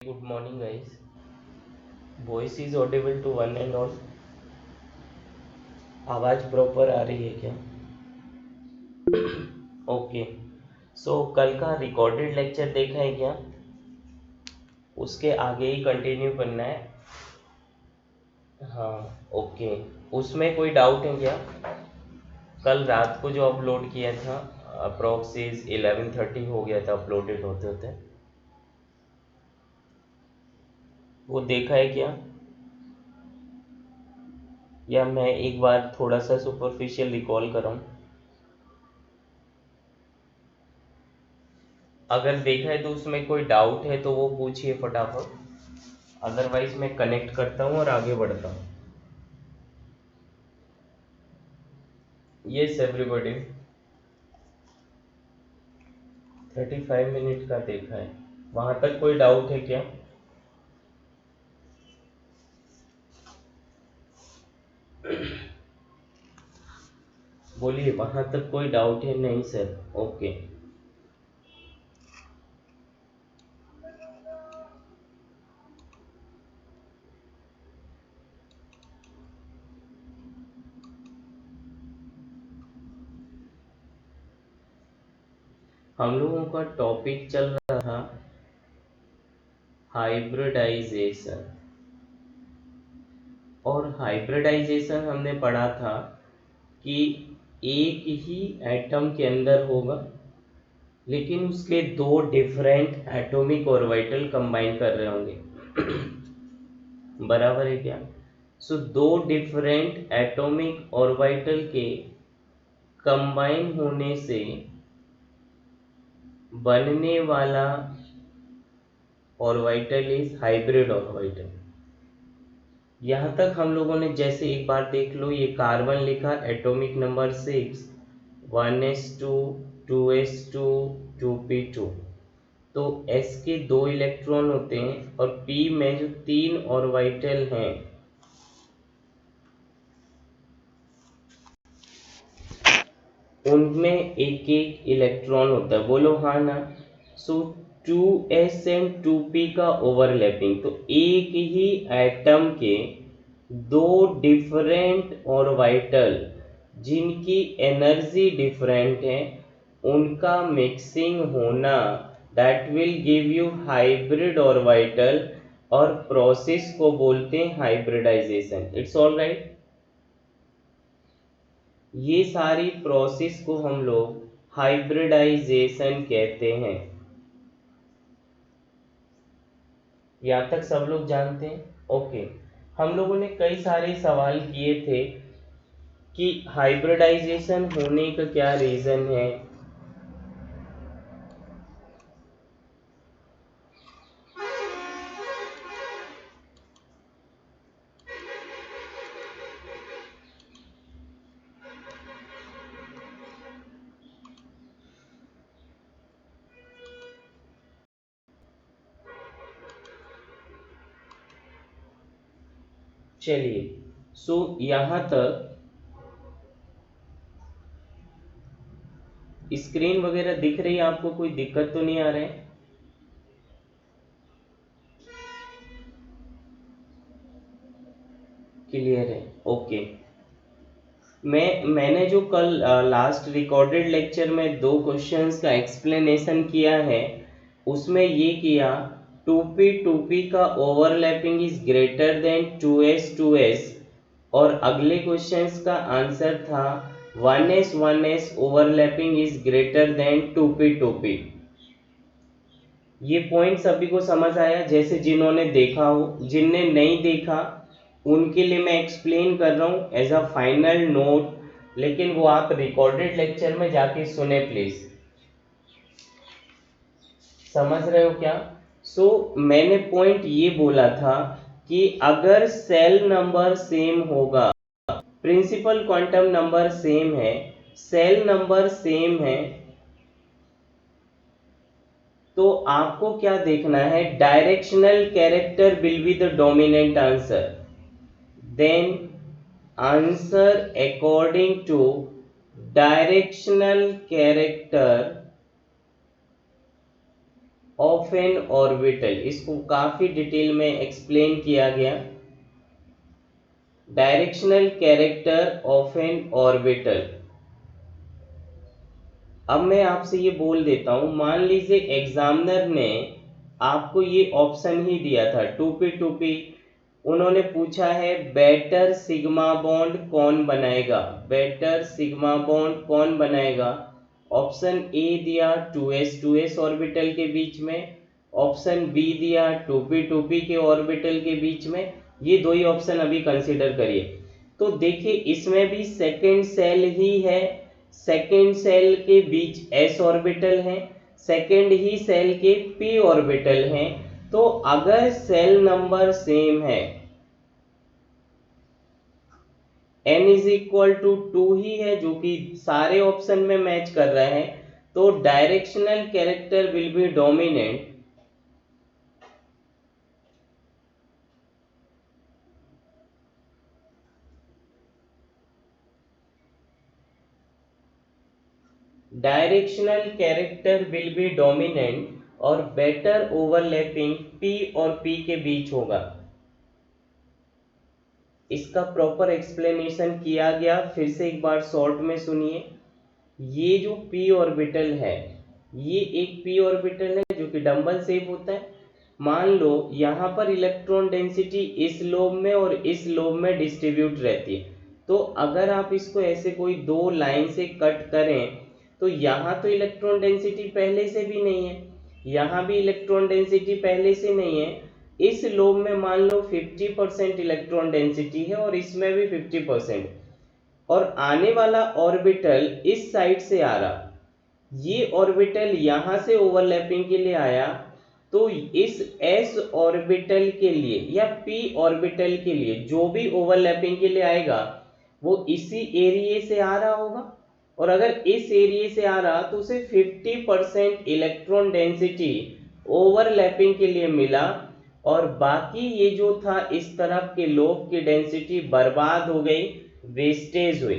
good morning, guys. Voice is audible to one and all. आवाज proper आ रही है क्या? ओके. सो कल का रिकॉर्डेड लेक्चर देखा है क्या? उसके आगे ही कंटिन्यू करना है. हाँ, ओके. उसमें कोई डाउट है क्या? कल रात को जो अपलोड किया था अप्रॉक्स 11:30 हो गया था अपलोडेड होते होते. वो देखा है क्या? या मैं एक बार थोड़ा सा सुपरफिशियल रिकॉल कराऊँ? अगर देखा है तो उसमें कोई डाउट है तो वो पूछिए फटाफट. अदरवाइज मैं कनेक्ट करता हूँ और आगे बढ़ता हूँ. Yes everybody. 35 मिनट का देखा है. वहाँ तक कोई डाउट है क्या? बोलिए, वहाँ तक कोई डाउट है? नहीं सर. ओके. हम लोगों का टॉपिक चल रहा था हाइब्रिडाइजेशन. और हाइब्रिडाइजेशन हमने पढ़ा था कि एक ही एटम के अंदर होगा लेकिन उसके दो डिफरेंट एटॉमिक ऑर्बिटल कंबाइन कर रहे होंगे. बराबर है क्या? सो दो डिफरेंट एटॉमिक ऑर्बिटल के कंबाइन होने से बनने वाला ऑर्बिटल इज हाइब्रिड ऑर्बिटल. यहाँ तक हम लोगों ने जैसे एक बार देख लो, ये कार्बन लिखा atomic number 6, 1s2 2s2 2p2. तो s के दो इलेक्ट्रॉन होते हैं और p में जो तीन ऑर्बिटल हैं उनमें एक एक इलेक्ट्रॉन होता है. बोलो हाँ ना. सो 2s एंड 2p का ओवरलैपिंग, तो एक ही एटम के दो डिफरेंट ऑर्बिटल जिनकी एनर्जी डिफरेंट है उनका मिक्सिंग होना, that will give you hybrid orbital. और प्रोसेस को बोलते हैं हाइब्रिडाइजेशन. It's all right. ये सारी प्रोसेस को हम लोग हाइब्रिडाइजेशन कहते हैं. यहाँ तक सब लोग जानते हैं? ओके. हम लोगों ने कई सारे सवाल किए थे कि हाइब्रिडाइजेशन होने का क्या रीजन है. चलिए. सो यहाँ तक स्क्रीन वगैरह दिख रही है आपको? कोई दिक्कत तो नहीं आ रहा है? क्लियर है? ओके. मैंने जो कल लास्ट रिकॉर्डेड लेक्चर में दो क्वेश्चंस का एक्सप्लेनेशन किया है उसमें ये किया 2p का overlapping is greater than 2s और अगले क्वेश्चंस का आंसर था 1s overlapping is greater than 2p. ये पॉइंट सभी को समझ आया? जैसे जिन्होंने देखा हो, जिनने नहीं देखा उनके लिए मैं एक्सप्लेन कर रहा हूँ एज अ फाइनल नोट, लेकिन वो आप रिकॉर्डेड लेक्चर में जाके सुने प्लीज. समझ रहे हो क्या? मैंने पॉइंट ये बोला था कि अगर सेल नंबर सेम होगा, प्रिंसिपल क्वांटम नंबर सेम है, सेल नंबर सेम है, तो आपको क्या देखना है? Directional character will be the dominant answer. Then answer according to directional character of an orbital, इसको काफी डिटेल में एक्सप्लेन किया गया। Directional character of an orbital. अब मैं आपसे ये बोल देता हूं, मान लीजिए एग्जामिनर ने आपको ये ऑप्शन ही दिया था 2p उन्होंने पूछा है बेटर सिग्मा बॉन्ड कौन बनाएगा, बेटर सिग्मा बॉन्ड कौन बनाएगा। ऑप्शन ए दिया 2s ऑर्बिटल के बीच में, ऑप्शन बी दिया 2p के ऑर्बिटल के बीच में। ये दो ही ऑप्शन अभी कंसीडर करिए। तो देखिए इसमें भी सेकेंड सेल ही है, सेकेंड सेल के बीच s ऑर्बिटल है, सेकेंड ही सेल के p ऑर्बिटल हैं। तो अगर सेल नंबर सेम है, n इज इक्वल टू 2 ही है, जो कि सारे ऑप्शन में मैच कर रहा है, तो directional character will B dominant. Directional character will B dominant और बेटर ओवरलैपिंग p और p के बीच होगा। इसका प्रॉपर एक्सप्लेनेशन किया गया, फिर से एक बार शॉर्ट में सुनिए। ये जो p ऑर्बिटल है, ये एक p ऑर्बिटल है जो कि डंबल शेप होता है। मान लो यहाँ पर इलेक्ट्रॉन डेंसिटी इस लोब में और इस लोब में डिस्ट्रीब्यूट रहती है। तो अगर आप इसको ऐसे कोई दो लाइन से कट करें तो यहाँ तो इलेक्ट्रॉन डेंसिटी पहले से भी नहीं है, यहाँ भी इलेक्ट्रॉन डेंसिटी पहले से नहीं है। इस लोब में मान लो 50% इलेक्ट्रॉन डेंसिटी है और इसमें भी 50%, और आने वाला ऑर्बिटल इस साइड से आ रहा, ये ऑर्बिटल यहां से ओवरलैपिंग के लिए आया, तो इस s ऑर्बिटल के लिए या p ऑर्बिटल के लिए जो भी ओवरलैपिंग के लिए आएगा वो इसी एरिया से आ रहा होगा, और अगर इस एरिया से आ रहा तो उसे 50% इलेक्ट्रॉन डेंसिटी ओवरलैपिंग के लिए मिला, और बाकी ये जो था इस तरफ के लोब की डेंसिटी बर्बाद हो गई, वेस्टेज हुई।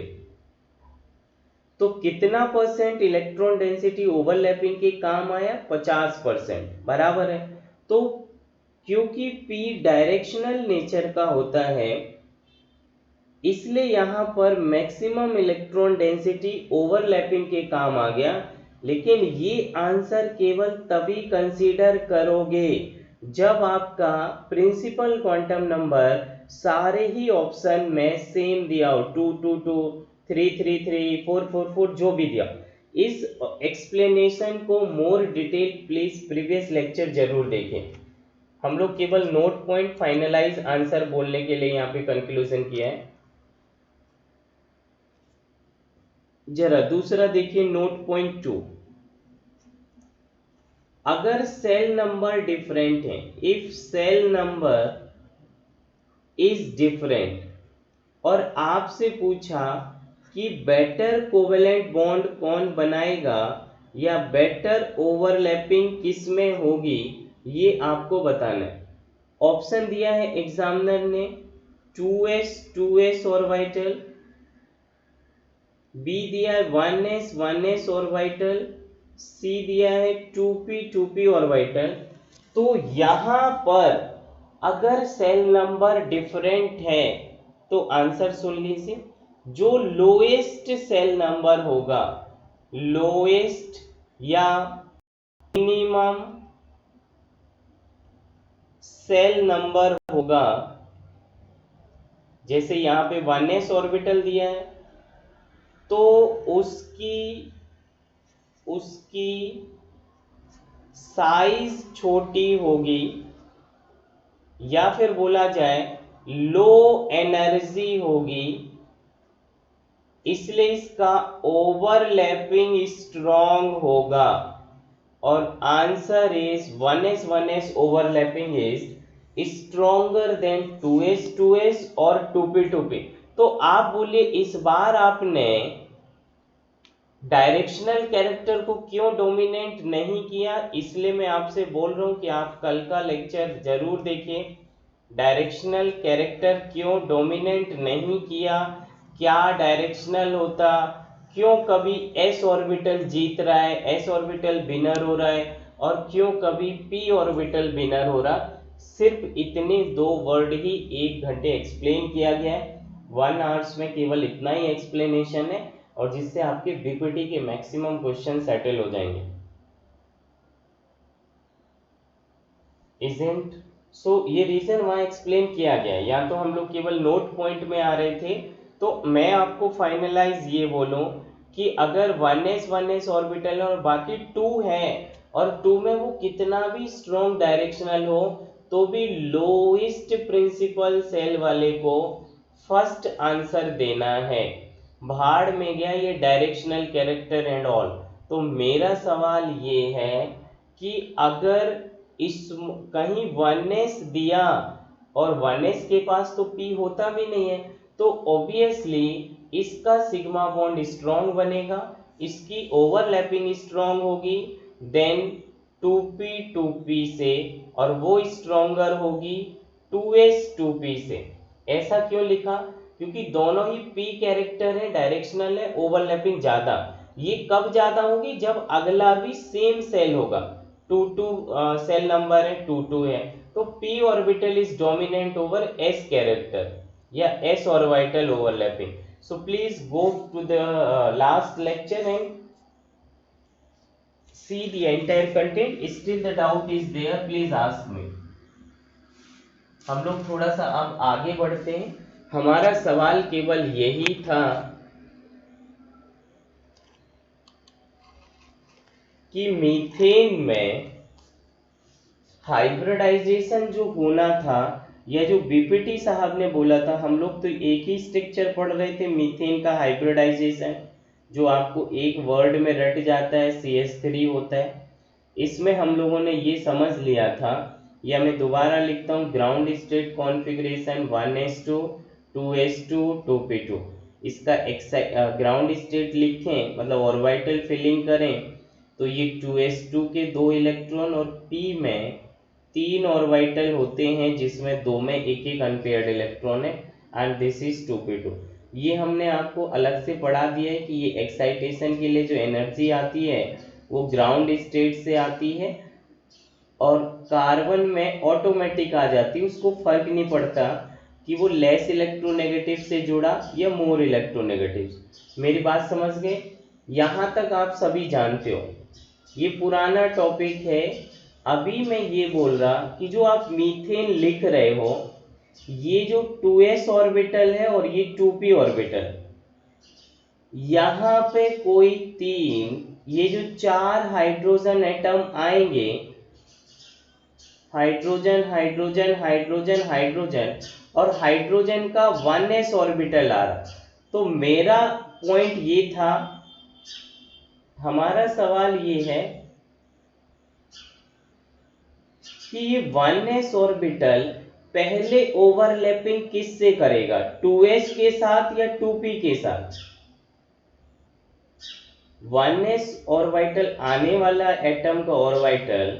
तो कितना परसेंट इलेक्ट्रॉन डेंसिटी ओवरलैपिंग के काम आया, 50%, बराबर है। तो क्योंकि p डायरेक्शनल नेचर का होता है, इसलिए यहां पर मैक्सिमम इलेक्ट्रॉन डेंसिटी ओवरलैपिंग के काम आ गया। लेकिन ये आंसर केवल तभी कंसीडर करोगे जब आपका प्रिंसिपल क्वांटम नंबर सारे ही ऑप्शन में सेम दिया हो, 2 2 2 3 3 3 4 4 4 जो भी दिया। इस एक्सप्लेनेशन को more detail please previous lecture जरूर देखें। हम लोग केवल नोट पॉइंट फाइनलाइज आंसर बोलने के लिए यहाँ पे कंक्लूजन किया है। जरा दूसरा देखिए नोट पॉइंट 2। अगर सेल नंबर डिफरेंट है, if shell number is different, और आपसे पूछा कि बेटर कोवेलेंट बॉन्ड कौन बनाएगा या बेटर ओवरलैपिंग किस में होगी, ये आपको बताना है। ऑप्शन दिया है एग्जामिनर ने 2s ऑर्बिटल, बी दिया है 1s ऑर्बिटल, सी दिया है 2p ऑर्बिटल। तो यहां पर अगर सेल नंबर डिफरेंट है तो आंसर सुन लीजिए, जो लोएस्ट सेल नंबर होगा, लोएस्ट या मिनिमम सेल नंबर होगा, जैसे यहां पे 1s ऑर्बिटल दिया है तो उसकी साइज छोटी होगी, या फिर बोला जाए लो एनर्जी होगी, इसलिए इसका ओवरलैपिंग स्ट्रॉन्ग होगा। और answer is 1s overlapping is stronger than 2s और 2p। तो आप बोलिए इस बार आपने डायरेक्शनल कैरेक्टर को क्यों डोमिनेंट नहीं किया, इसलिए मैं आपसे बोल रहा हूं कि आप कल का लेक्चर जरूर देखिए। डायरेक्शनल कैरेक्टर क्यों डोमिनेंट नहीं किया, क्या डायरेक्शनल होता, क्यों कभी s ऑर्बिटल जीत रहा है, s ऑर्बिटल विनर हो रहा है, और क्यों कभी p ऑर्बिटल बिनर हो रहा। सिर्फ इतने दो वर्ड ही 1 घंटे एक्सप्लेन किया गया है। 1 आवर्स में केवल इतना ही एक्सप्लेनेशन है और जिससे आपके बीपीटी के मैक्सिमम क्वेश्चन सेटल हो जाएंगे। इजेंट सो ये रीजन वहां एक्सप्लेन किया गया है, या तो हम लोग केवल नोट पॉइंट में आ रहे थे। तो मैं आपको फाइनलाइज ये बोलूं कि अगर 1s ऑर्बिटल है और बाकी 2 है और 2 में वो कितना भी स्ट्रॉन्ग डायरेक्शनल हो तो भी लोएस्ट प्रिंसिपल सेल वाले को फर्स्ट आंसर देना है। भाड़ में गया ये डायरेक्शनल कैरेक्टर एंड ऑल। तो मेरा सवाल ये है कि अगर इस कहीं 1s दिया और 1s के पास तो p होता भी नहीं है तो ऑब्वियसली इसका सिग्मा बॉन्ड स्ट्रॉन्ग बनेगा, इसकी ओवरलैपिंग स्ट्रॉन्ग होगी देन 2p 2p से, और वो स्ट्रॉन्गर होगी 2s 2p से। ऐसा क्यों लिखा? क्योंकि दोनों ही p कैरेक्टर है, डायरेक्शनल है, ओवरलैपिंग ज्यादा। ये कब ज्यादा होगी? जब अगला भी सेम सेल होगा। 2 2 सेल नंबर है, 2 2 है, तो p orbital is dominant over s character या s orbital overlapping. So please go to the last lecture and see the entire content. Still the doubt is there, please ask me. हम लोग थोड़ा सा अब आगे बढ़ते हैं। हमारा सवाल केवल यही था कि मीथेन में हाइब्रिडाइजेशन जो होना था या जो बीपीटी साहब ने बोला था, हम लोग तो एक ही स्ट्रक्चर पढ़ रहे थे मीथेन का हाइब्रिडाइजेशन, जो आपको एक वर्ड में रट जाता है CH3 होता है। इसमें हम लोगों ने ये समझ लिया था, या मैं दोबारा लिखता हूँ, ground state configuration 1s2 2s2 2p2। इसका ग्राउंड स्टेट लिखें मतलब ऑर्बिटल फिलिंग करें तो ये 2s2 के 2 इलेक्ट्रॉन और p में 3 ऑर्बिटल होते हैं जिसमें 2 में एक एक अनपेयर्ड इलेक्ट्रॉन है एंड दिस इज 2p2। ये हमने आपको अलग से पढ़ा दिया है कि ये एक्साइटेशन के लिए जो एनर्जी आती है वो ग्राउंड स्टेट से आती है और कार्बन में ऑटोमेटिक आ जाती है, उसको फर्क नहीं पड़ता कि वो लेस इलेक्ट्रोनेगेटिव से जुड़ा या मोर इलेक्ट्रोनेगेटिव। मेरी बात समझ गए? यहाँ तक आप सभी जानते हो, ये पुराना टॉपिक है। अभी मैं ये बोल रहा कि जो आप मीथेन लिख रहे हो, ये जो 2s ऑर्बिटल है और ये 2p ऑर्बिटल, यहाँ पे कोई 3, ये जो 4 हाइड्रोजन एटम आएंगे, हाइड्रोजन हाइड्रोजन हाइड्रोजन हाइड्रोजन, और हाइड्रोजन का 1s ऑर्बिटल आ रहा। तो मेरा पॉइंट ये था, हमारा सवाल ये है कि ये 1s ऑर्बिटल पहले ओवरलैपिंग किससे करेगा, 2s के साथ या 2p के साथ? 1s ऑर्बिटल आने वाला एटम का ऑर्बिटल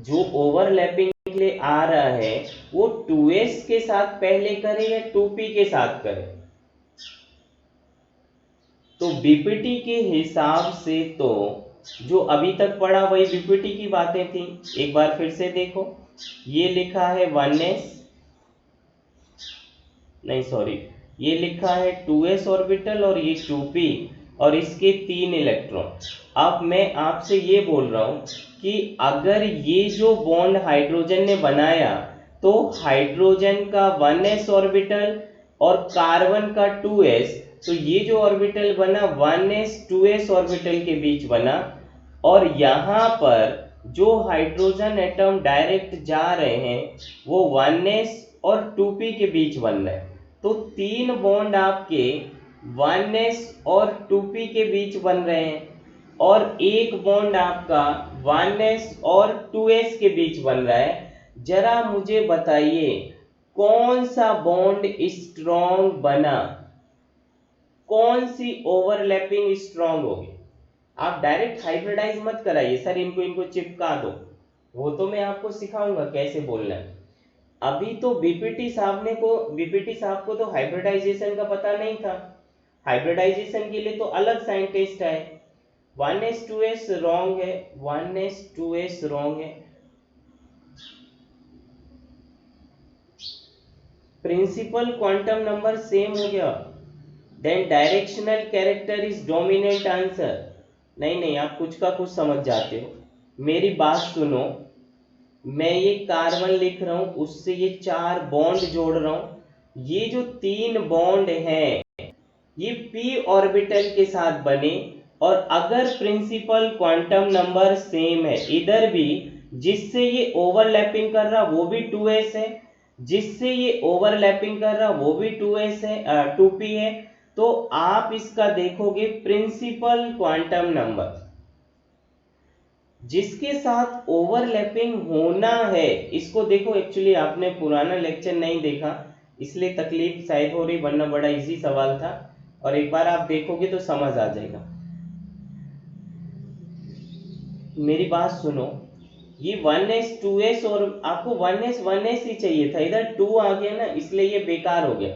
जो ओवरलैपिंग के लिए आ रहा है वो 2s के साथ पहले करे या 2p के साथ करे? तो बीपीटी के हिसाब से तो जो अभी तक पढ़ा वही बीपीटी की बातें थी। एक बार फिर से देखो, ये लिखा है 1s, नहीं सॉरी, ये लिखा है 2s ऑर्बिटल और ये 2p और इसके 3 इलेक्ट्रॉन। अब मैं आपसे ये बोल रहा हूं कि अगर ये जो बॉन्ड हाइड्रोजन ने बनाया तो हाइड्रोजन का 1s ऑर्बिटल और कार्बन का 2s, तो ये जो ऑर्बिटल बना 1s 2s ऑर्बिटल के बीच बना, और यहाँ पर जो हाइड्रोजन एटम डायरेक्ट जा रहे हैं वो 1s और 2p के बीच बन रहे हैं। तो 3 बॉन्ड आपके 1s और 2p के बीच बन रहे हैं और एक बॉन्ड आपका 1s और 2s के बीच बन रहा है। जरा मुझे बताइए कौन सा बॉन्ड स्ट्रॉन्ग बना, कौन सी ओवरलैपिंग स्ट्रॉन्ग होगी? आप डायरेक्ट हाइब्रिडाइज मत कराइए, सर इनको इनको चिपका दो, वो तो मैं आपको सिखाऊंगा कैसे बोलना है। अभी तो बीपीटी साहब को तो हाइब्रिडाइजेशन का पता नहीं था। हाइब्रिडाइजेशन के लिए तो अलग साइंटिस्ट है, 1s 2s रॉन्ग है, 1s 2s रॉन्ग है। प्रिंसिपल क्वांटम नंबर सेम हो गया, then directional character is dominant answer. नहीं नहीं, आप कुछ का कुछ समझ जाते हो, मेरी बात सुनो। मैं ये कार्बन लिख रहा हूं, उससे ये 4 बॉन्ड जोड़ रहा हूं, ये जो 3 बॉन्ड हैं ये p ऑर्बिटल के साथ बने, और अगर प्रिंसिपल क्वांटम नंबर सेम है इधर भी, जिससे ये ओवरलैपिंग कर रहा वो भी 2s है, जिससे ये ओवरलैपिंग कर रहा वो भी 2s है, 2p है, तो आप इसका देखोगे प्रिंसिपल क्वांटम नंबर जिसके साथ ओवरलैपिंग होना है, इसको देखो। एक्चुअली आपने पुराना लेक्चर नहीं देखा इसलिए तकलीफ शायद हो रही, वरना बड़ा इजी सवाल था, और एक बार आप देखोगे तो समझ आ जाएगा। मेरी बात सुनो, ये 1s 2s और आपको 1s ही चाहिए था, इधर 2 आ गया ना, इसलिए ये बेकार हो गया।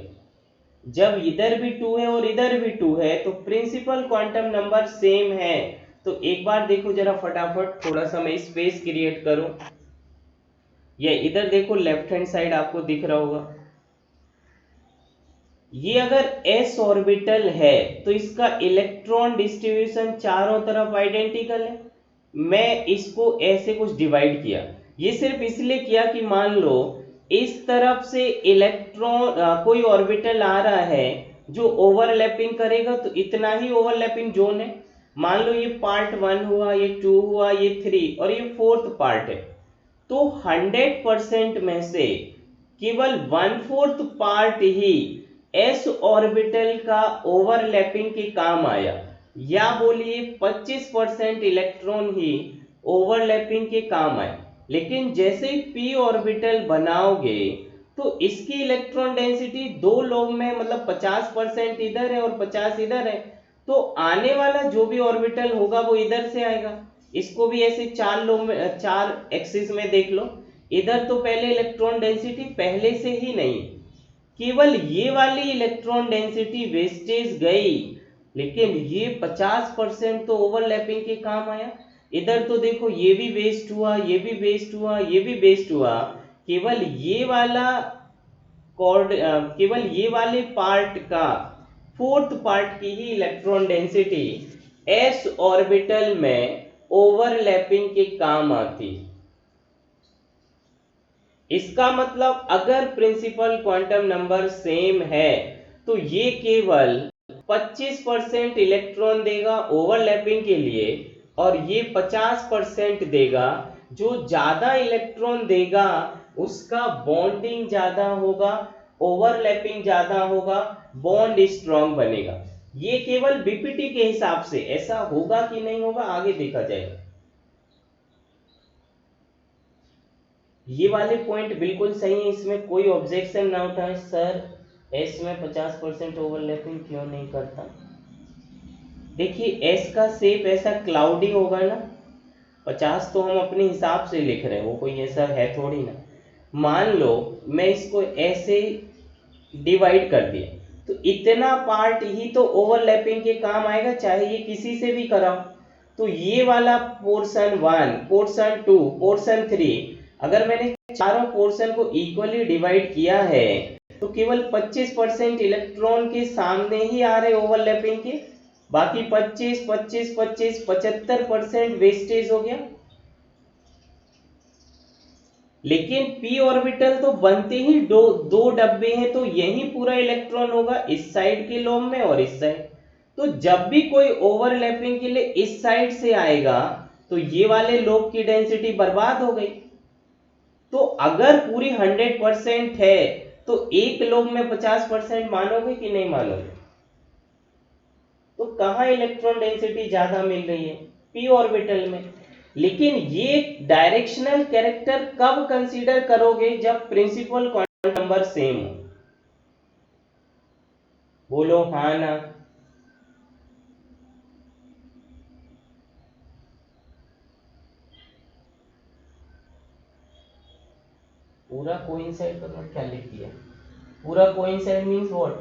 जब इधर भी 2 है और इधर भी 2 है तो प्रिंसिपल क्वांटम नंबर सेम है। तो एक बार देखो जरा फटाफट, थोड़ा सा मैं स्पेस क्रिएट करूं, ये इधर देखो लेफ्ट हैंड साइड आपको दिख रहा होगा, ये अगर s ऑर्बिटल है तो इसका इलेक्ट्रॉन डिस्ट्रीब्यूशन चारों तरफ आइडेंटिकल है। मैं इसको ऐसे कुछ डिवाइड किया, ये सिर्फ इसलिए किया कि मान लो इस तरफ से इलेक्ट्रॉन कोई ऑर्बिटल आ रहा है जो ओवरलैपिंग करेगा, तो इतना ही ओवरलैपिंग जोन है। मान लो ये पार्ट 1 हुआ, ये 2 हुआ, ये 3 और ये 4th पार्ट है, तो 100% में से केवल 1/4 पार्ट ही s ऑर्बिटल का ओवरलैपिंग के काम आया, या बोलिए 25% इलेक्ट्रॉन ही ओवरलैपिंग के काम आए। लेकिन जैसे ही p ऑर्बिटल बनाओगे तो इसकी इलेक्ट्रॉन डेंसिटी दो लोब में, मतलब 50% इधर है और 50 इधर है, तो आने वाला जो भी ऑर्बिटल होगा वो इधर से आएगा। इसको भी ऐसे 4 लोब में, 4 एक्सिस में देख लो, इधर तो पहले इलेक्ट्रॉन डेंसिटी पहले से ही नहीं, केवल ये वाली इलेक्ट्रॉन डेंसिटी वेस्टेज गई, लेकिन ये 50% तो ओवरलैपिंग के काम आया। इधर तो देखो ये भी वेस्ट हुआ, ये भी वेस्ट हुआ, ये भी वेस्ट हुआ, केवल ये वाला केवल ये वाले पार्ट का 4th पार्ट की ही इलेक्ट्रॉन डेंसिटी s ऑर्बिटल में ओवरलैपिंग के काम आती। इसका मतलब अगर प्रिंसिपल क्वांटम नंबर सेम है तो ये केवल 25% इलेक्ट्रॉन देगा ओवरलैपिंग के लिए, और ये 50% देगा। जो ज्यादा इलेक्ट्रॉन देगा उसका बॉन्डिंग ज्यादा होगा, ओवरलैपिंग ज्यादा होगा, बॉन्ड स्ट्रॉन्ग बनेगा। ये केवल बीपीटी के हिसाब से, ऐसा होगा कि नहीं होगा आगे देखा जाएगा। ये वाले पॉइंट बिल्कुल सही है, इसमें कोई ऑब्जेक्शन ना उठाए सर, एस में 50% ओवरलैपिंग क्यों नहीं करता। देखिए एस का शेप ऐसा क्लाउडी होगा ना, 50 तो हम अपने हिसाब से लिख रहे हैं, वो कोई ऐसा है थोड़ी ना। मान लो मैं इसको ऐसे डिवाइड कर दिया, तो इतना पार्ट ही तो ओवरलैपिंग के काम आएगा, चाहे ये किसी से भी कराओ। तो ये वाला पोर्शन 1, पोर्शन 2, पोर्शन 3, अगर मैंने चारों पोर्शन को इक्वली डिवाइड किया है तो केवल 25% इलेक्ट्रॉन के सामने ही आ रहे ओवरलैपिंग के, बाकी 25 25 25 75% वेस्टेज हो गया। लेकिन p ऑर्बिटल तो बनते ही दो डब्बे हैं, तो यही पूरा इलेक्ट्रॉन होगा इस साइड के लोब में और इस साइड। तो जब भी कोई ओवरलैपिंग के लिए इस साइड से आएगा तो ये वाले लोब की डेंसिटी बर्बाद हो गई। तो अगर पूरी 100% है तो एक लोब में 50% मानोगे कि नहीं मानोगे। तो कहां इलेक्ट्रॉन डेंसिटी ज्यादा मिल रही है, p ऑर्बिटल में। लेकिन ये डायरेक्शनल कैरेक्टर कब कंसीडर करोगे, जब प्रिंसिपल क्वांटम नंबर सेम हो। बोलो हाँ ना। पूरा कोइंसाइड का मतलब क्या लिख दिया, पूरा कोइंसाइड मींस व्हाट।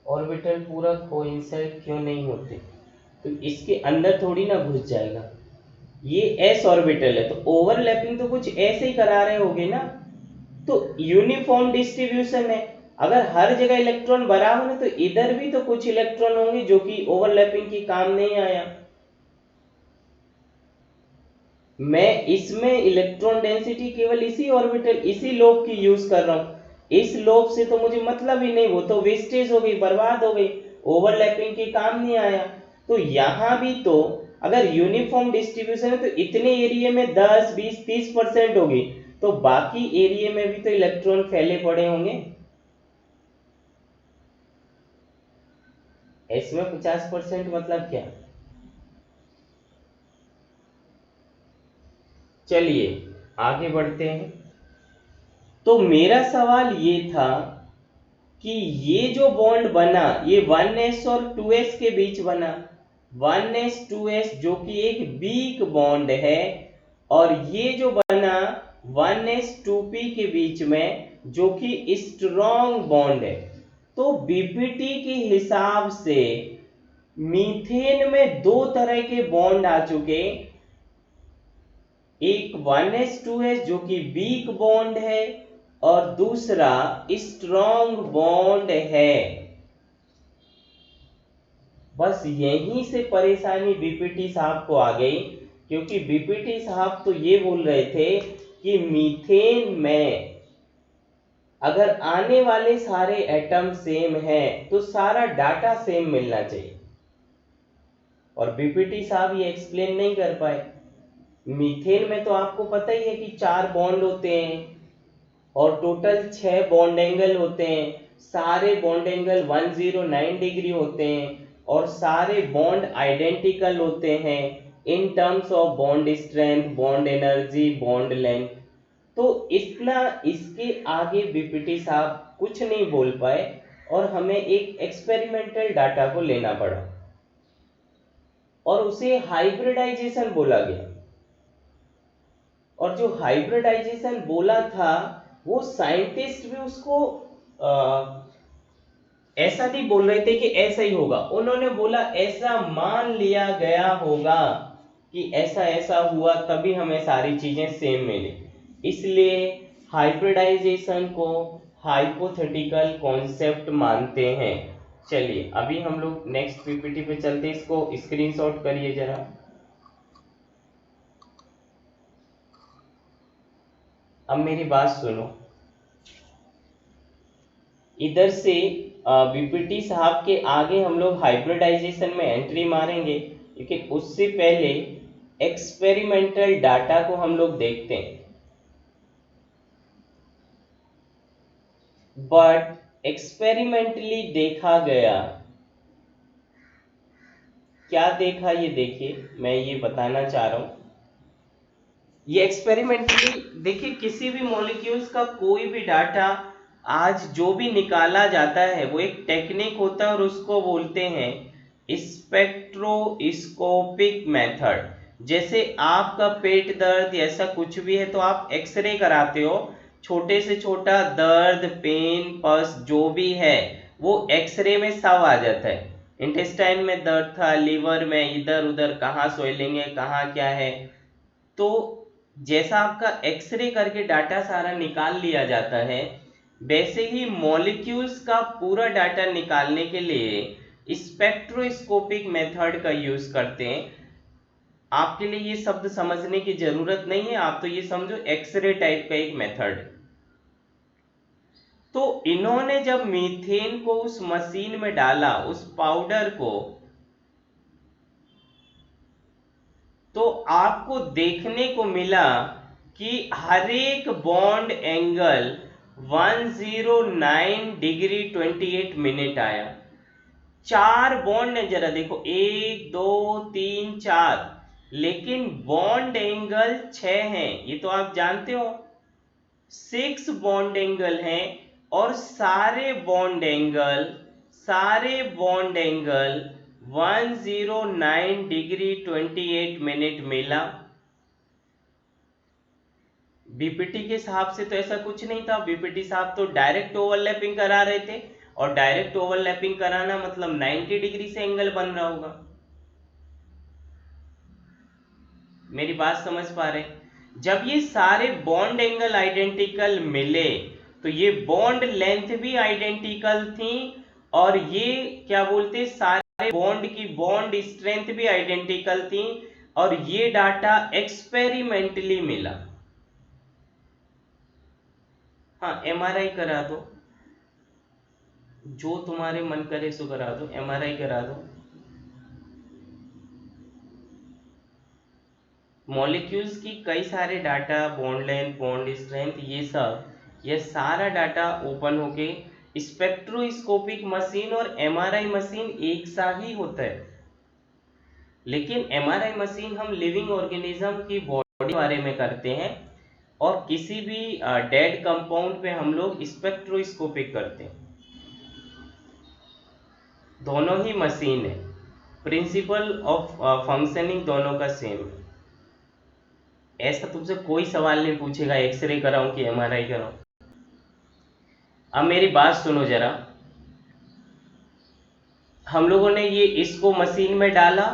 ऑर्बिटल पूरा कोइंसाइड क्यों नहीं होते? तो इसके अंदर थोड़ी ना घुस जाएगा। ये एस ऑर्बिटल है तो ओवरलैपिंग तो कुछ ऐसे ही करा रहे होगे ना। तो यूनिफॉर्म डिस्ट्रीब्यूशन है। अगर हर जगह इलेक्ट्रॉन बराबर है तो इधर भी तो कुछ इलेक्ट्रॉन होंगे जो कि ओवरलैपिंग की काम नहीं आया। मैं इसमें इलेक्ट्रॉन डेंसिटी केवल इसी ऑर्बिटल इसी लोब की यूज कर रहा हूं। इस लोब से तो मुझे मतलब ही नहीं, वो तो वेस्टेज हो गई, बर्बाद हो गई, ओवरलैपिंग के काम नहीं आया। तो यहां भी तो अगर यूनिफॉर्म डिस्ट्रीब्यूशन है तो इतने एरिया में 10 20 30% होगी, तो बाकी एरिया में भी तो इलेक्ट्रॉन फैले पड़े होंगे। इसमें 50% मतलब क्या? चलिए आगे बढ़ते हैं। तो मेरा सवाल ये था कि ये जो बॉन्ड बना ये 1s और 2s के बीच बना। 1s 2s जो कि एक वीक बॉन्ड है, और ये जो बना 1s 2p के बीच में जो कि स्ट्रॉन्ग बॉन्ड है। तो बीपीटी के हिसाब से मीथेन में दो तरह के बॉन्ड आ चुके। एक 1s2s जो कि वीक बॉन्ड है, और दूसरा स्ट्रॉन्ग बॉन्ड है। बस यहीं से परेशानी बीपीटी साहब को आ गई, क्योंकि बीपीटी साहब तो ये बोल रहे थे कि मीथेन में अगर आने वाले सारे एटम सेम हैं तो सारा डाटा सेम मिलना चाहिए, और बीपीटी साहब ये एक्सप्लेन नहीं कर पाए। मीथेन में तो आपको पता ही है कि 4 बॉन्ड होते हैं और टोटल 6 बॉन्ड एंगल होते हैं। सारे बॉन्ड एंगल 109 डिग्री होते हैं, और सारे बॉन्ड आइडेंटिकल होते हैं in terms of bond strength, bond energy, bond length. तो इतना इसके आगे बीपीटी साहब कुछ नहीं बोल पाए, और हमें एक एक्सपेरिमेंटल डाटा को लेना पड़ा, और उसे हाइब्रिडाइजेशन बोला गया। और जो हाइब्रिडाइजेशन बोला था वो साइंटिस्ट भी उसको ऐसा नहीं बोल रहे थे कि ऐसा ही होगा, उन्होंने बोला ऐसा मान लिया गया होगा कि ऐसा ऐसा हुआ तभी हमें सारी चीजें सेम मिली। इसलिए हाइब्रिडाइजेशन को हाइपोथेटिकल कॉन्सेप्ट मानते हैं। चलिए अभी हम लोग नेक्स्ट पीपीटी पे चलते हैं, इसको स्क्रीनशॉट करिए जरा। अब मेरी बात सुनो। इधर से बीपीटी साहब के आगे हम लोग हाइब्रिडाइजेशन में एंट्री मारेंगे, लेकिन उससे पहले एक्सपेरिमेंटल डाटा को हम लोग देखते हैं। बट एक्सपेरिमेंटली देखा गया, क्या देखा ये देखिए, मैं ये बताना चाह रहा हूं। ये एक्सपेरिमेंटली देखिए, किसी भी मॉलिक्यूल्स का कोई भी डाटा आज जो भी निकाला जाता है वो एक टेक्निक होता है, और उसको बोलते हैं स्पेक्ट्रोस्कोपिक मेथड। जैसे आपका पेट दर्द या ऐसा कुछ भी है तो आप एक्सरे कराते हो, छोटे से छोटा दर्द, पेन, पस जो भी है वो एक्सरे में सब आ जाता है। इंटेस्टाइन में दर्द था, लीवर में, इधर उधर कहाँ स्वेलिंग है, कहाँ क्या है। तो जैसा आपका एक्सरे करके डाटा सारा निकाल लिया जाता है, वैसे ही मॉलिक्यूल्स का पूरा डाटा निकालने के लिए स्पेक्ट्रोस्कोपिक मेथड का यूज करते हैं। आपके लिए ये शब्द समझने की जरूरत नहीं है, आप तो ये समझो एक्सरे टाइप का एक मेथड। तो इन्होंने जब मीथेन को उस मशीन में डाला, उस पाउडर को, तो आपको देखने को मिला कि हर एक बॉन्ड एंगल 109 डिग्री 28 मिनट आया। 4 बॉन्ड है, जरा देखो, 1 2 3 4, लेकिन बॉन्ड एंगल 6 हैं, ये तो आप जानते हो। 6 बॉन्ड एंगल हैं, और सारे बॉन्ड एंगल 109 डिग्री 28 मिनट मिला। बीपीटी के हिसाब से तो ऐसा कुछ नहीं था, बीपीटी साहब तो डायरेक्ट ओवरलैपिंग करा रहे थे, और डायरेक्ट ओवरलैपिंग कराना मतलब 90 डिग्री से एंगल बन रहा होगा। मेरी बात समझ पा रहे? जब ये सारे बॉन्ड एंगल आइडेंटिकल मिले तो ये बॉन्ड लेंथ भी आइडेंटिकल थी और ये क्या बोलते सारे बॉन्ड की बॉन्ड स्ट्रेंथ भी आइडेंटिकल थी और ये डाटा एक्सपेरिमेंटली मिला। हाँ, एमआरआई करा दो, जो तुम्हारे मन करे सो करा दो, एमआरआई करा दो। मॉलिक्यूल्स की कई सारे data, bond length, bond strength, ये सारा डाटा ओपन होके स्पेक्ट्रोस्कोपिक मशीन और एमआरआई मशीन एक सा ही होता है। लेकिन एमआरआई मशीन हम लिविंग ऑर्गेनिज्म की बॉडी के बारे में करते हैं और किसी भी डेड कंपाउंड पे हम लोग स्पेक्ट्रोस्कोपिक करते हैं। दोनों ही मशीन है, प्रिंसिपल ऑफ फंक्शनिंग दोनों का सेम है। ऐसा तुमसे कोई सवाल नहीं पूछेगा एक्सरे कराऊं कि एमआरआई कराऊं। अब मेरी बात सुनो जरा, हम लोगों ने ये इसको मशीन में डाला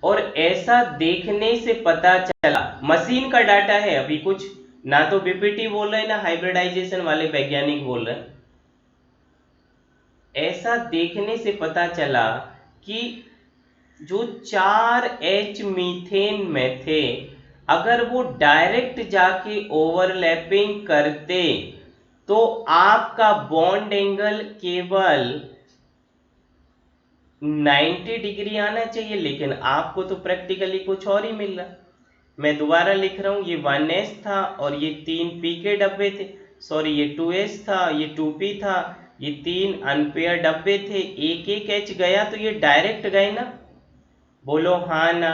और ऐसा देखने से पता चला, मशीन का डाटा है अभी, कुछ ना तो बीपीटी बोल रहे ना हाइब्रिडाइजेशन वाले वैज्ञानिक बोल रहे। ऐसा देखने से पता चला कि जो 4H मीथेन में थे, अगर वो डायरेक्ट जाके ओवरलैपिंग करते तो आपका बॉन्ड एंगल केवल 90 डिग्री आना चाहिए, लेकिन आपको तो प्रैक्टिकली कुछ और ही मिल रहा। मैं दोबारा लिख रहा हूं, ये 1s था और ये 3p के डब्बे थे, सॉरी ये 2s था, ये 2p था, ये 3 अनपेयर डब्बे थे, एक एक एच गया तो ये डायरेक्ट गए ना, बोलो हाँ ना।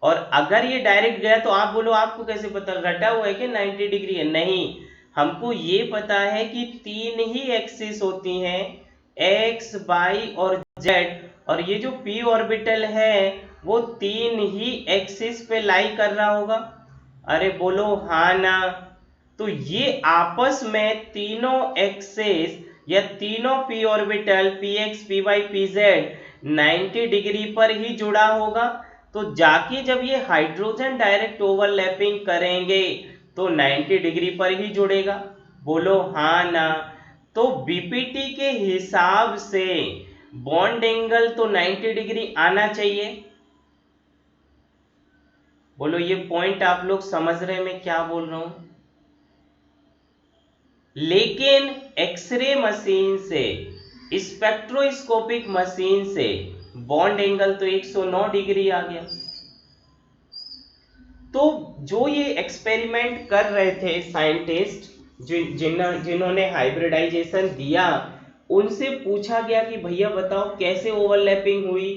और अगर ये डायरेक्ट गया तो आप बोलो आपको कैसे पता, रटा हुआ है कि 90 डिग्री है? नहीं, हमको ये पता है कि 3 ही एक्सिस होती हैं, एक्स, वाई और जेड, और ये जो p ऑर्बिटल है वो 3 ही एक्सिस पे लाई कर रहा होगा। अरे बोलो हाँ ना। तो ये आपस में तीनों एक्सिस या तीनों p orbital px, py, pz 90 degree पर ही जुड़ा होगा। तो जाके जब ये हाइड्रोजन डायरेक्ट ओवरलैपिंग करेंगे तो 90 डिग्री पर ही जुड़ेगा, बोलो हाँ ना। तो बीपीटी के हिसाब से बॉन्ड एंगल तो 90 डिग्री आना चाहिए। बोलो ये पॉइंट आप लोग समझ रहे हैं मैं क्या बोल रहा हूं? लेकिन एक्सरे मशीन से, स्पेक्ट्रोस्कोपिक मशीन से बॉन्ड एंगल तो 109 डिग्री आ गया। तो जो ये एक्सपेरिमेंट कर रहे थे साइंटिस्ट, जिन्होंने हाइब्रिडाइजेशन दिया, उनसे पूछा गया कि भैया बताओ कैसे ओवरलैपिंग हुई,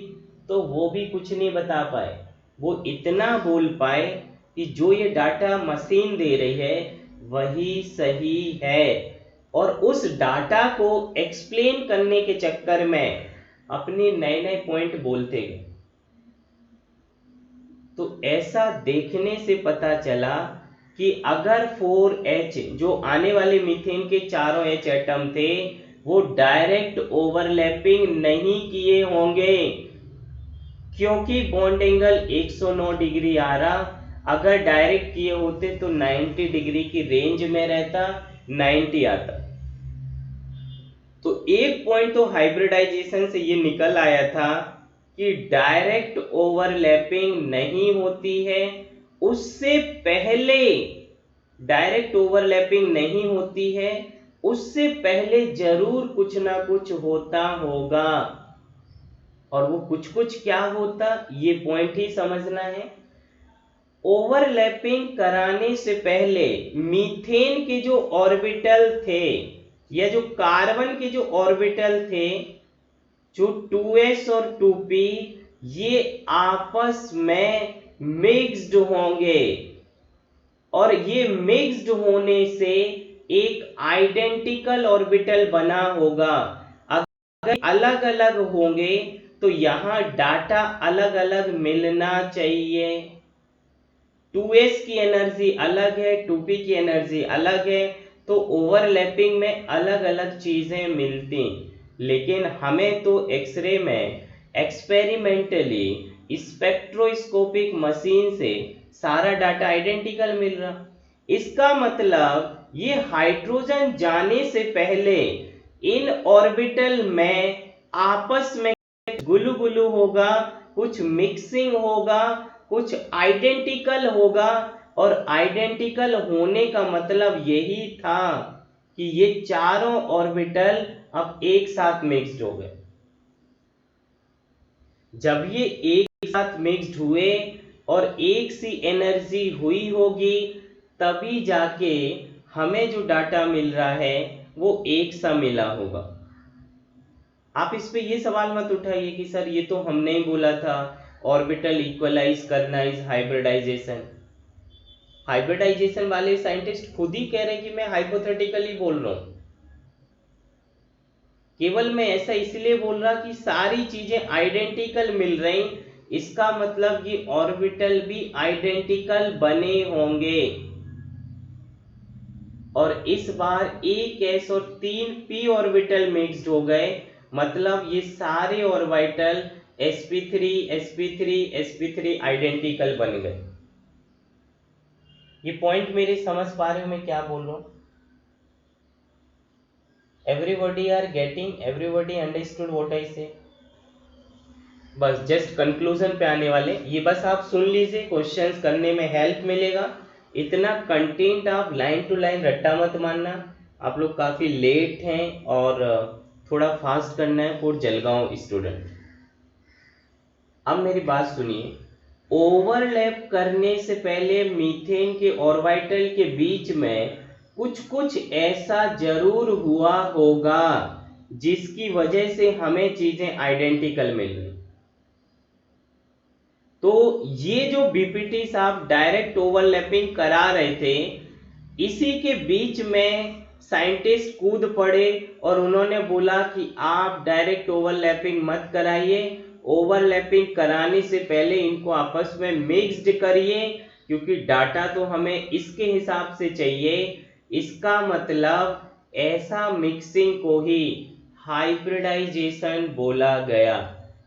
तो वो भी कुछ नहीं बता पाए। वो इतना बोल पाए कि जो ये डाटा मशीन दे रही है वही सही है, और उस डाटा को एक्सप्लेन करने के चक्कर में अपने नए नए पॉइंट बोलते गए। तो ऐसा देखने से पता चला कि अगर 4H जो आने वाले मीथेन के चारों H एटम थे वो डायरेक्ट ओवरलैपिंग नहीं किए होंगे, क्योंकि बॉन्ड एंगल 109 डिग्री आ रहा, अगर डायरेक्ट किए होते तो 90 डिग्री की रेंज में रहता, 90 आता। तो एक पॉइंट तो हाइब्रिडाइजेशन से ये निकल आया था कि डायरेक्ट ओवरलैपिंग नहीं होती है, उससे पहले डायरेक्ट ओवरलैपिंग नहीं होती है, उससे पहले जरूर कुछ ना कुछ होता होगा। और वो कुछ कुछ क्या होता, ये पॉइंट ही समझना है। ओवरलैपिंग कराने से पहले मीथेन के जो ऑर्बिटल थे या जो कार्बन के जो ऑर्बिटल थे, जो 2s और 2p, ये आपस में मिक्स्ड होंगे और ये मिक्स्ड होने से एक आइडेंटिकल ऑर्बिटल बना होगा। अगर अलग अलग होंगे तो यहां डाटा अलग अलग मिलना चाहिए। 2s की एनर्जी अलग है, 2p की एनर्जी अलग है, तो ओवरलैपिंग में अलग अलग चीजें मिलती। लेकिन हमें तो एक्सरे में एक्सपेरिमेंटली स्पेक्ट्रोस्कोपिक मशीन से सारा डाटा आइडेंटिकल मिल रहा। इसका मतलब ये हाइड्रोजन जाने से पहले इन ऑर्बिटल में आपस में गुलू गुलू होगा, कुछ मिक्सिंग होगा, कुछ आइडेंटिकल होगा। और आइडेंटिकल होने का मतलब यही था कि ये चारों ऑर्बिटल अब एक साथ मिक्स्ड हो गए। जब ये एक साथ मिक्स्ड हुए और एक सी एनर्जी हुई होगी, तभी जाके हमें जो डाटा मिल रहा है वो एक सा मिला होगा। आप इस पे ये सवाल मत उठाइए कि सर ये तो हमने ही बोला था ऑर्बिटल इक्वलाइज करना इज हाइब्रिडाइजेशन। हाइब्रिडाइजेशन वाले साइंटिस्ट खुद ही कह रहे हैं कि मैं हाइपोथेटिकली बोल रहा हूं। केवल मैं ऐसा इसलिए बोल रहा कि सारी चीजें आइडेंटिकल मिल रही, इसका मतलब ये ऑर्बिटल भी आइडेंटिकल बने होंगे। और इस बार एक s और 3 p ऑर्बिटल मिक्स्ड हो गए, मतलब ये सारे orbital sp3 sp3 sp3 identical बन गए। ये पॉइंट मेरे समझ पा रहे हो मैं क्या बोल रहा हूं? Everybody are getting, everybody understood what I say? बस जस्ट कंक्लूजन पे आने वाले, ये बस आप सुन लीजिए, क्वेश्चंस करने में हेल्प मिलेगा। इतना कंटेंट आप लाइन टू लाइन रट्टा मत मानना। आप लोग काफ़ी लेट हैं और थोड़ा फास्ट करना है फॉर जलगांव स्टूडेंट। अब मेरी बात सुनिए, ओवरलैप करने से पहले मीथेन के ऑर्बिटल के बीच में कुछ कुछ ऐसा जरूर हुआ होगा जिसकी वजह से हमें चीजें आइडेंटिकल मिल रही। तो ये जो बीपीटी साहब डायरेक्ट ओवरलैपिंग करा रहे थे, इसी के बीच में साइंटिस्ट कूद पड़े और उन्होंने बोला कि आप डायरेक्ट ओवरलैपिंग मत कराइए, ओवरलैपिंग कराने से पहले इनको आपस में मिक्स्ड करिए, क्योंकि डाटा तो हमें इसके हिसाब से चाहिए। इसका मतलब ऐसा मिक्सिंग को ही हाइब्रिडाइजेशन बोला गया।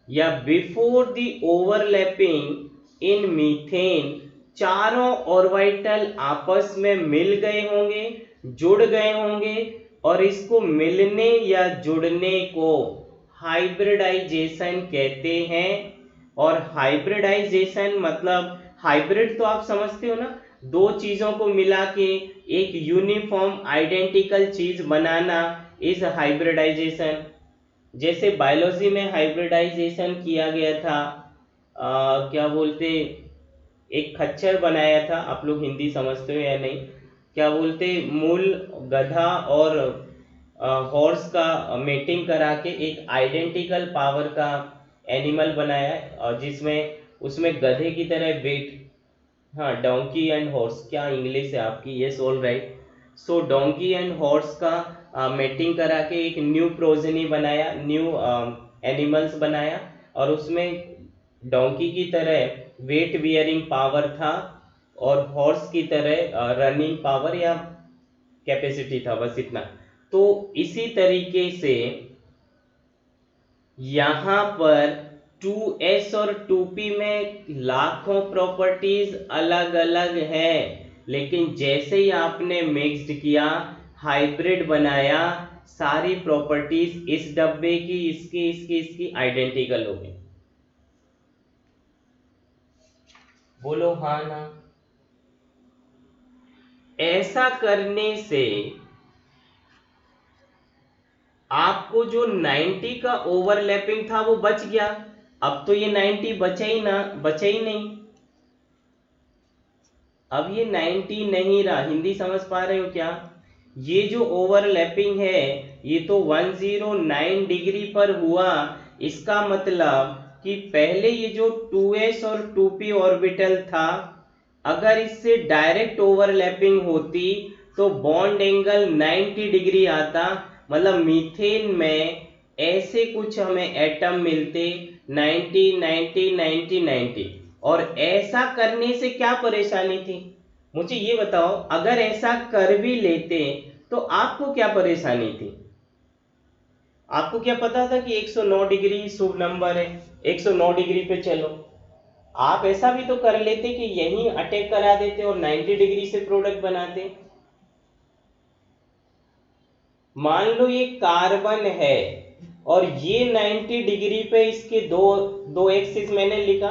या before the overlapping in methane चारों ऑर्बिटल आपस में मिल गए होंगे, जुड़ गए होंगे, और इसको मिलने या जुड़ने को हाइब्रिडाइजेशन कहते हैं। और हाइब्रिडाइजेशन मतलब हाइब्रिड तो आप समझते हो ना, दो चीजों को मिला के एक यूनिफॉर्म आइडेंटिकल चीज बनाना इज हाइब्रिडाइजेशन। जैसे बायोलॉजी में हाइब्रिडाइजेशन किया गया था, क्या बोलते, एक खच्चर बनाया था, आप लोग हिंदी समझते हो या नहीं, क्या बोलते, मूल गधा और हॉर्स का मेटिंग करा के एक आइडेंटिकल पावर का एनिमल बनाया, और जिसमें उसमें गधे की तरह वेट, हाँ डोंकी एंड हॉर्स, क्या इंग्लिश है आपकी, yes all right. So donkey and horse का मेटिंग करा के एक न्यू प्रोजेनी बनाया, न्यू एनिमल्स बनाया, और उसमें डोंकी की तरह वेट बियरिंग पावर था और हॉर्स की तरह रनिंग पावर या कैपेसिटी था, बस इतना। तो इसी तरीके से यहाँ पर 2s और 2p में लाखों प्रॉपर्टीज अलग अलग हैं, लेकिन जैसे ही आपने मिक्स्ड किया, हाइब्रिड बनाया, सारी प्रॉपर्टीज इस डब्बे की, इसकी इसकी इसकी आइडेंटिकल हो गई। बोलो हाँ ना। ऐसा करने से आपको जो 90 का ओवरलैपिंग था वो बच गया। अब तो ये 90 बचा ही ना, बचा ही नहीं। अब ये 90 नहीं रहा। हिंदी समझ पा रहे हो क्या? ये जो ओवरलैपिंग है ये तो 109 डिग्री पर हुआ। इसका मतलब कि पहले ये जो 2s और 2p ऑर्बिटल था, अगर इससे डायरेक्ट ओवरलैपिंग होती तो बॉन्ड एंगल 90 डिग्री आता। मतलब मीथेन में ऐसे कुछ हमें एटम मिलते 90 90 90 90। और ऐसा करने से क्या परेशानी थी, मुझे ये बताओ। अगर ऐसा कर भी लेते तो आपको क्या परेशानी थी? आपको क्या पता था कि 109 डिग्री शुभ नंबर है, 109 डिग्री पे चलो। आप ऐसा भी तो कर लेते कि यहीं अटैक करा देते और 90 डिग्री से प्रोडक्ट बनाते। मान लो ये कार्बन है और ये 90 डिग्री पे इसके दो दो एक्सिस मैंने लिखा,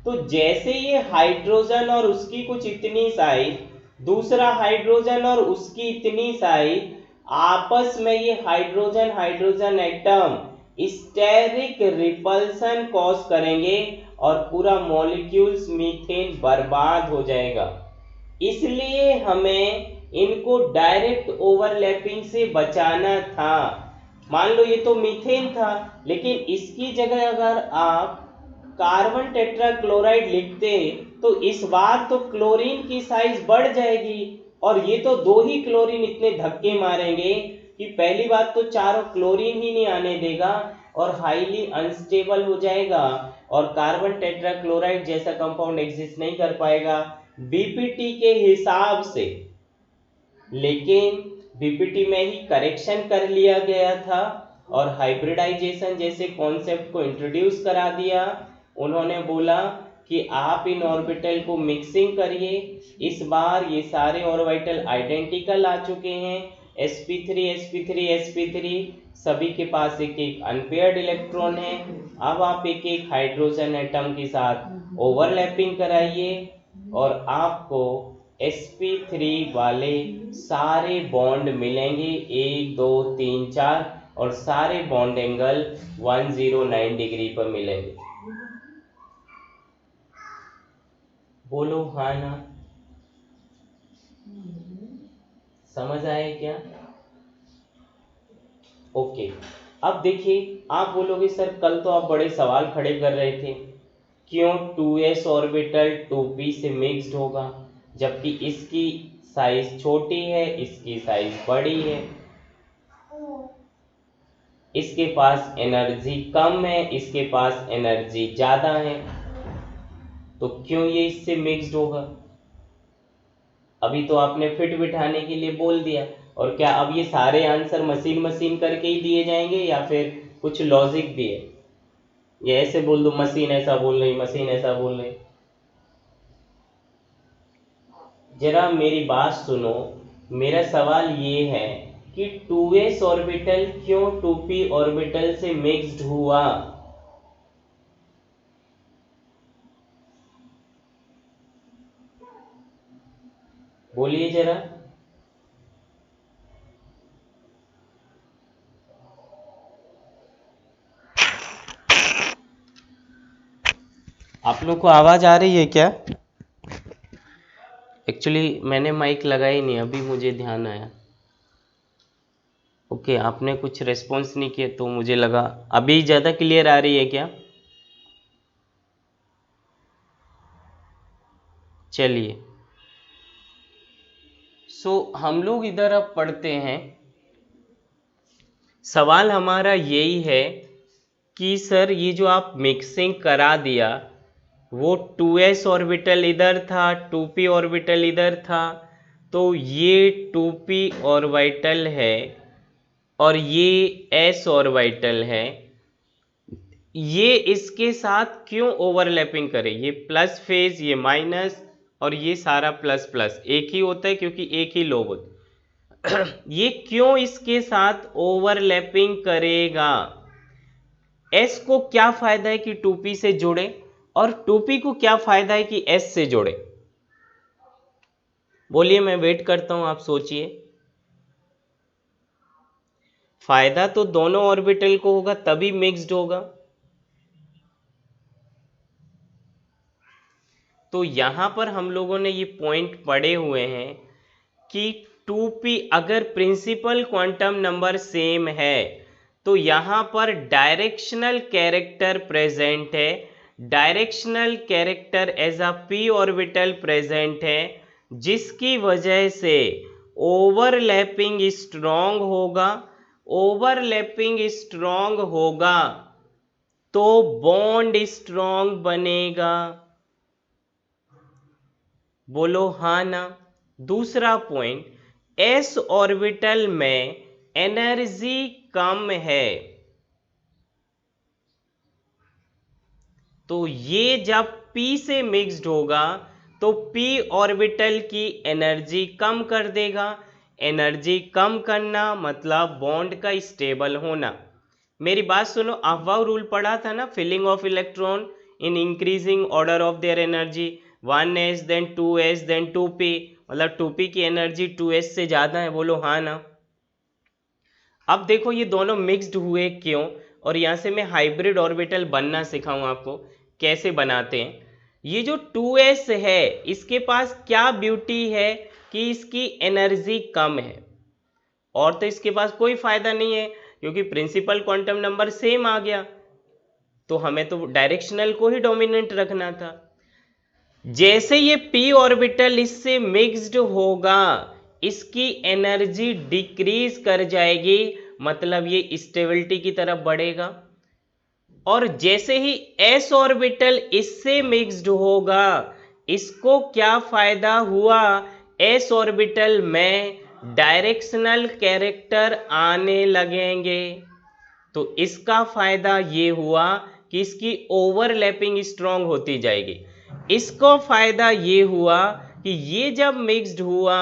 तो जैसे ये हाइड्रोजन और उसकी कुछ इतनी साइड, दूसरा हाइड्रोजन और उसकी इतनी साइड, आपस में ये hydrogen hydrogen atom steric repulsion cause करेंगे और पूरा मॉलिक्यूल्स मीथेन बर्बाद हो जाएगा। इसलिए हमें इनको डायरेक्ट ओवरलैपिंग से बचाना था। मान लो ये तो मीथेन था, लेकिन इसकी जगह अगर आप कार्बन टेट्राक्लोराइड लिखते तो इस बार तो क्लोरीन की साइज बढ़ जाएगी, और ये तो दो ही क्लोरीन इतने धक्के मारेंगे कि पहली बात तो चारों क्लोरीन ही नहीं आने देगा और हाईली अनस्टेबल हो जाएगा और कार्बन टेट्राक्लोराइड जैसा कंपाउंड एग्जिस्ट नहीं कर पाएगा बीपीटी के हिसाब से। लेकिन बीपीटी में ही करेक्शन कर लिया गया था और हाइब्रिडाइजेशन जैसे कॉन्सेप्ट को इंट्रोड्यूस करा दिया। उन्होंने बोला कि आप इन ऑर्बिटल को मिक्सिंग करिए। इस बार ये सारे ऑर्बिटल आइडेंटिकल आ चुके हैं, sp3 sp3 sp3, सभी के पास एक एक अनपेयर्ड इलेक्ट्रॉन है। अब आप एक एक हाइड्रोजन एटम के साथ ओवरलैपिंग कराइए और आपको sp3 वाले सारे बॉन्ड मिलेंगे, 1 2 3 4, और सारे बॉन्ड एंगल 109 डिग्री पर मिलेंगे। बोलो हाँ ना, समझ आए क्या? ओके। अब देखिए, आप बोलोगे सर कल तो आप बड़े सवाल खड़े कर रहे थे, क्यों 2s ऑर्बिटल 2p से मिक्स्ड होगा, जबकि इसकी साइज छोटी है, इसकी साइज बड़ी है, इसके पास एनर्जी कम है, इसके पास एनर्जी ज्यादा है, तो क्यों ये इससे मिक्स्ड होगा? अभी तो आपने फिट बिठाने के लिए बोल दिया, और क्या अब ये सारे आंसर मशीन करके ही दिए जाएंगे या फिर कुछ लॉजिक भी है? ये ऐसे बोल दो मशीन ऐसा बोल रही, मशीन ऐसा बोल रही? जरा मेरी बात सुनो, मेरा सवाल ये है कि 2s ऑर्बिटल क्यों 2p ऑर्बिटल से मिक्स्ड हुआ? बोलिए जरा। आप लोग को आवाज आ रही है क्या? एक्चुअली मैंने माइक लगाई नहीं, अभी मुझे ध्यान आया। ओके, आपने कुछ रेस्पॉन्स नहीं किया तो मुझे लगा। अभी ज़्यादा क्लियर आ रही है क्या? चलिए, हम लोग इधर अब पढ़ते हैं। सवाल हमारा यही है कि सर ये जो आप मिक्सिंग करा दिया, वो 2s ऑर्बिटल इधर था, 2p ऑर्बिटल इधर था, तो ये 2p ऑर्बिटल है और ये s ऑर्बिटल है, ये इसके साथ क्यों ओवरलैपिंग करे? ये प्लस फेज, ये माइनस, और ये सारा प्लस प्लस एक ही होता है क्योंकि एक ही लोब होता है। ये क्यों इसके साथ ओवरलैपिंग करेगा? s को क्या फायदा है कि 2p से जुड़े, और 2p को क्या फायदा है कि s से जुड़े? बोलिए, मैं वेट करता हूं, आप सोचिए। फायदा तो दोनों ऑर्बिटल को होगा, तभी मिक्स्ड होगा। तो यहां पर हम लोगों ने ये पॉइंट पढ़े हुए हैं कि 2p अगर प्रिंसिपल क्वांटम नंबर सेम है तो यहां पर डायरेक्शनल कैरेक्टर प्रेजेंट है, directional character as a p orbital present है, जिसकी वजह से ओवरलैपिंग स्ट्रॉन्ग होगा। ओवरलैपिंग स्ट्रॉन्ग होगा तो बॉन्ड स्ट्रॉन्ग बनेगा। बोलो हाँ ना। दूसरा पॉइंट, s ऑर्बिटल में एनर्जी कम है, तो ये जब p से मिक्स्ड होगा तो p ऑर्बिटल की एनर्जी कम कर देगा। एनर्जी कम करना मतलब बॉन्ड का स्टेबल होना। मेरी बात सुनो, अफवाह रूल पढ़ा था ना, filling of electron in increasing order of their energy, 1s then 2s then 2p, मतलब 2p की एनर्जी 2s से ज़्यादा है, बोलो हाँ ना। अब देखो ये दोनों मिक्स्ड हुए क्यों, और यहाँ से मैं हाइब्रिड ऑर्बिटल बनना सिखाऊं आपको कैसे बनाते हैं। ये जो 2s है इसके पास क्या ब्यूटी है कि इसकी एनर्जी कम है, और तो इसके पास कोई फायदा नहीं है क्योंकि प्रिंसिपल क्वांटम नंबर सेम आ गया, तो हमें तो डायरेक्शनल को ही डोमिनेंट रखना था। जैसे ये p ऑर्बिटल इससे मिक्स्ड होगा इसकी एनर्जी डिक्रीज कर जाएगी, मतलब ये स्टेबिलिटी की तरफ बढ़ेगा। और जैसे ही s ऑर्बिटल इससे मिक्स्ड होगा इसको क्या फायदा हुआ, s ऑर्बिटल में डायरेक्शनल कैरेक्टर आने लगेंगे। तो इसका फायदा ये हुआ कि इसकी ओवरलैपिंग स्ट्रांग होती जाएगी। इसको फायदा ये हुआ कि ये जब मिक्स्ड हुआ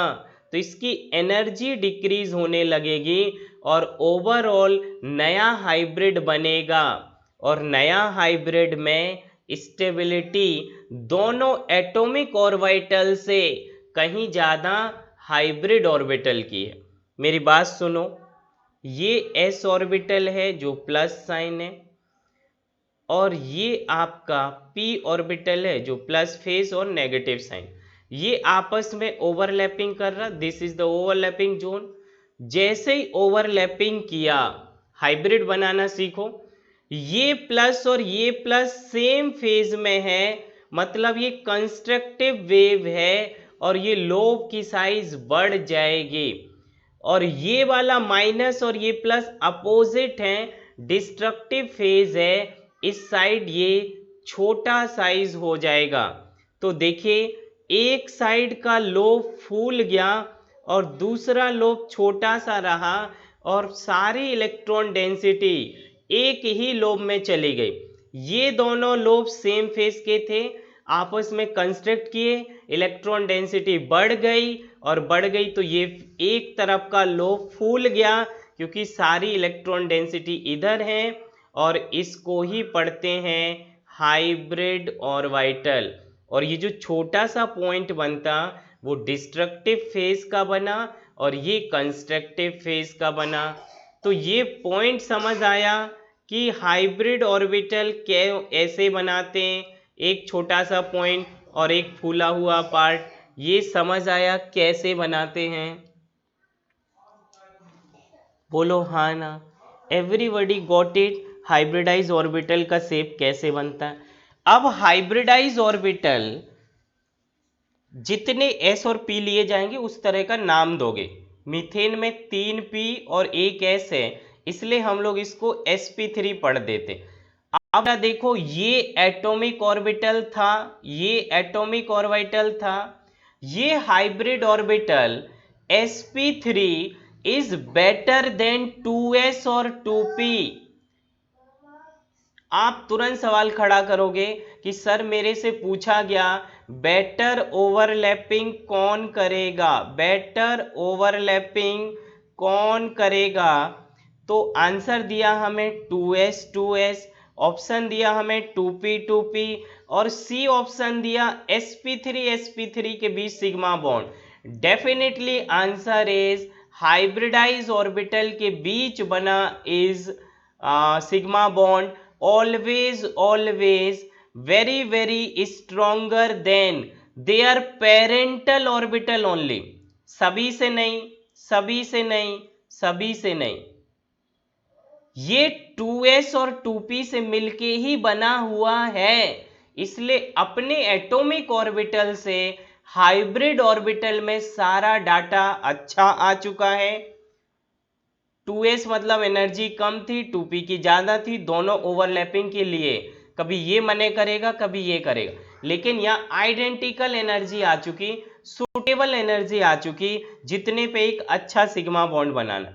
तो इसकी एनर्जी डिक्रीज होने लगेगी और ओवरऑल नया हाइब्रिड बनेगा, और नया हाइब्रिड में स्टेबिलिटी दोनों एटॉमिक ऑर्बिटल से कहीं ज़्यादा हाइब्रिड ऑर्बिटल की है। मेरी बात सुनो, ये s ऑर्बिटल है जो प्लस साइन है, और ये आपका p ऑर्बिटल है जो प्लस फेस और नेगेटिव साइन, ये आपस में ओवरलैपिंग कर रहा, this is the overlapping zone. जैसे ही ओवरलैपिंग किया हाइब्रिड बनाना सीखो, ये प्लस और ये प्लस सेम फेज में है, मतलब ये कंस्ट्रक्टिव वेव है और ये लोब की साइज बढ़ जाएगी। और ये वाला माइनस और ये प्लस अपोजिट है, डिस्ट्रक्टिव फेज है, इस साइड ये छोटा साइज हो जाएगा। तो देखिए एक साइड का लोब फूल गया और दूसरा लोब छोटा सा रहा, और सारी इलेक्ट्रॉन डेंसिटी एक ही लोब में चली गई। ये दोनों लोब सेम फेस के थे, आपस में कंस्ट्रक्ट किए, इलेक्ट्रॉन डेंसिटी बढ़ गई, और बढ़ गई तो ये एक तरफ का लोब फूल गया क्योंकि सारी इलेक्ट्रॉन डेंसिटी इधर है, और इसको ही पढ़ते हैं हाइब्रिड ऑर्बिटल। और ये जो छोटा सा पॉइंट बनता वो डिस्ट्रक्टिव फेज का बना और ये कंस्ट्रक्टिव फेज का बना। तो ये पॉइंट समझ आया कि हाइब्रिड ऑर्बिटल ऐसे बनाते हैं, एक छोटा सा पॉइंट और एक फूला हुआ पार्ट, ये समझ आया कैसे बनाते हैं, बोलो हाँ ना। Everybody got it, hybridise orbital का शेप कैसे बनता है। अब हाइब्रिडाइज ऑर्बिटल जितने s और p लिए जाएंगे उस तरह का नाम दोगे। मीथेन में 3p और 1s है, इसलिए हम लोग इसको sp3 पढ़ देते। अब ना देखो ये एटॉमिक ऑर्बिटल था, ये एटॉमिक ऑर्बिटल था, ये hybrid orbital sp3 is better than 2s और 2p। आप तुरंत सवाल खड़ा करोगे कि सर मेरे से पूछा गया बेटर ओवरलैपिंग कौन करेगा, बेटर ओवरलैपिंग कौन करेगा। तो आंसर दिया हमें 2s 2s, ऑप्शन दिया हमें 2p 2p, और सी ऑप्शन दिया sp3 sp3 के बीच sigma bond. Definitely answer is hybridize orbital के बीच बना is sigma bond always always very very stronger than their parental orbital only। सभी से नहीं, सभी से नहीं, सभी से नहीं, ये 2s और 2p से मिलके ही बना हुआ है, इसलिए अपने एटॉमिक ऑर्बिटल से हाइब्रिड ऑर्बिटल में सारा डाटा अच्छा आ चुका है। 2s मतलब एनर्जी कम थी, 2p की ज़्यादा थी, दोनों ओवरलैपिंग के लिए कभी ये मने करेगा कभी ये करेगा, लेकिन यहाँ आइडेंटिकल एनर्जी आ चुकी, सूटेबल एनर्जी आ चुकी, जितने पे एक अच्छा सिग्मा बॉन्ड बनाना।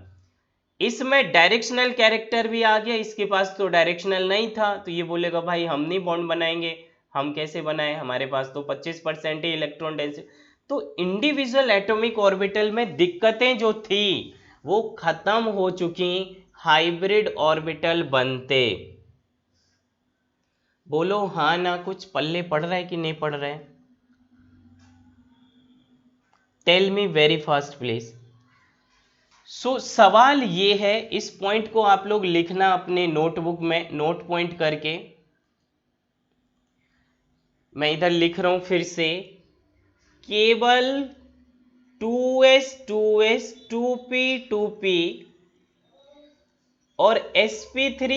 इसमें डायरेक्शनल कैरेक्टर भी आ गया, इसके पास तो डायरेक्शनल नहीं था, तो ये बोलेगा भाई हम नहीं बॉन्ड बनाएंगे, हम कैसे बनाए, हमारे पास तो 25% ही इलेक्ट्रॉन डेंसिटी। तो इंडिविजुअल एटॉमिक ऑर्बिटल में दिक्कतें जो थी वो खत्म हो चुकी, हाइब्रिड ऑर्बिटल बनते। बोलो हाँ ना, कुछ पल्ले पड़ रहा है कि नहीं पड़ रहा है? Tell me very fast please. So सवाल ये है, इस पॉइंट को आप लोग लिखना अपने नोटबुक में, नोट पॉइंट करके। मैं इधर लिख रहा हूं फिर से, केवल 2s 2s 2p 2p और sp3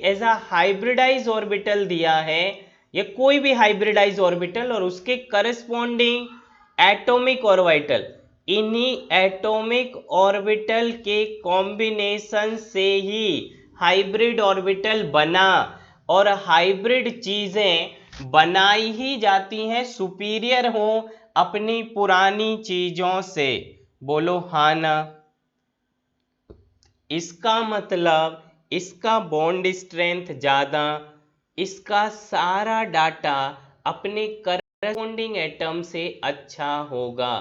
as a hybridise orbital दिया है, या कोई भी हाइब्रिडाइज ऑर्बिटल और उसके करस्पॉन्डिंग एटॉमिक ऑर्बिटल, इन्हीं एटॉमिक ऑर्बिटल के कॉम्बिनेशन से ही हाइब्रिड ऑर्बिटल बना। और हाइब्रिड चीजें बनाई ही जाती हैं सुपीरियर हो अपनी पुरानी चीजों से। बोलो हाँ ना। इसका मतलब इसका बॉन्ड स्ट्रेंथ ज़्यादा, इसका सारा डाटा अपने करस्पॉन्डिंग एटम से अच्छा होगा।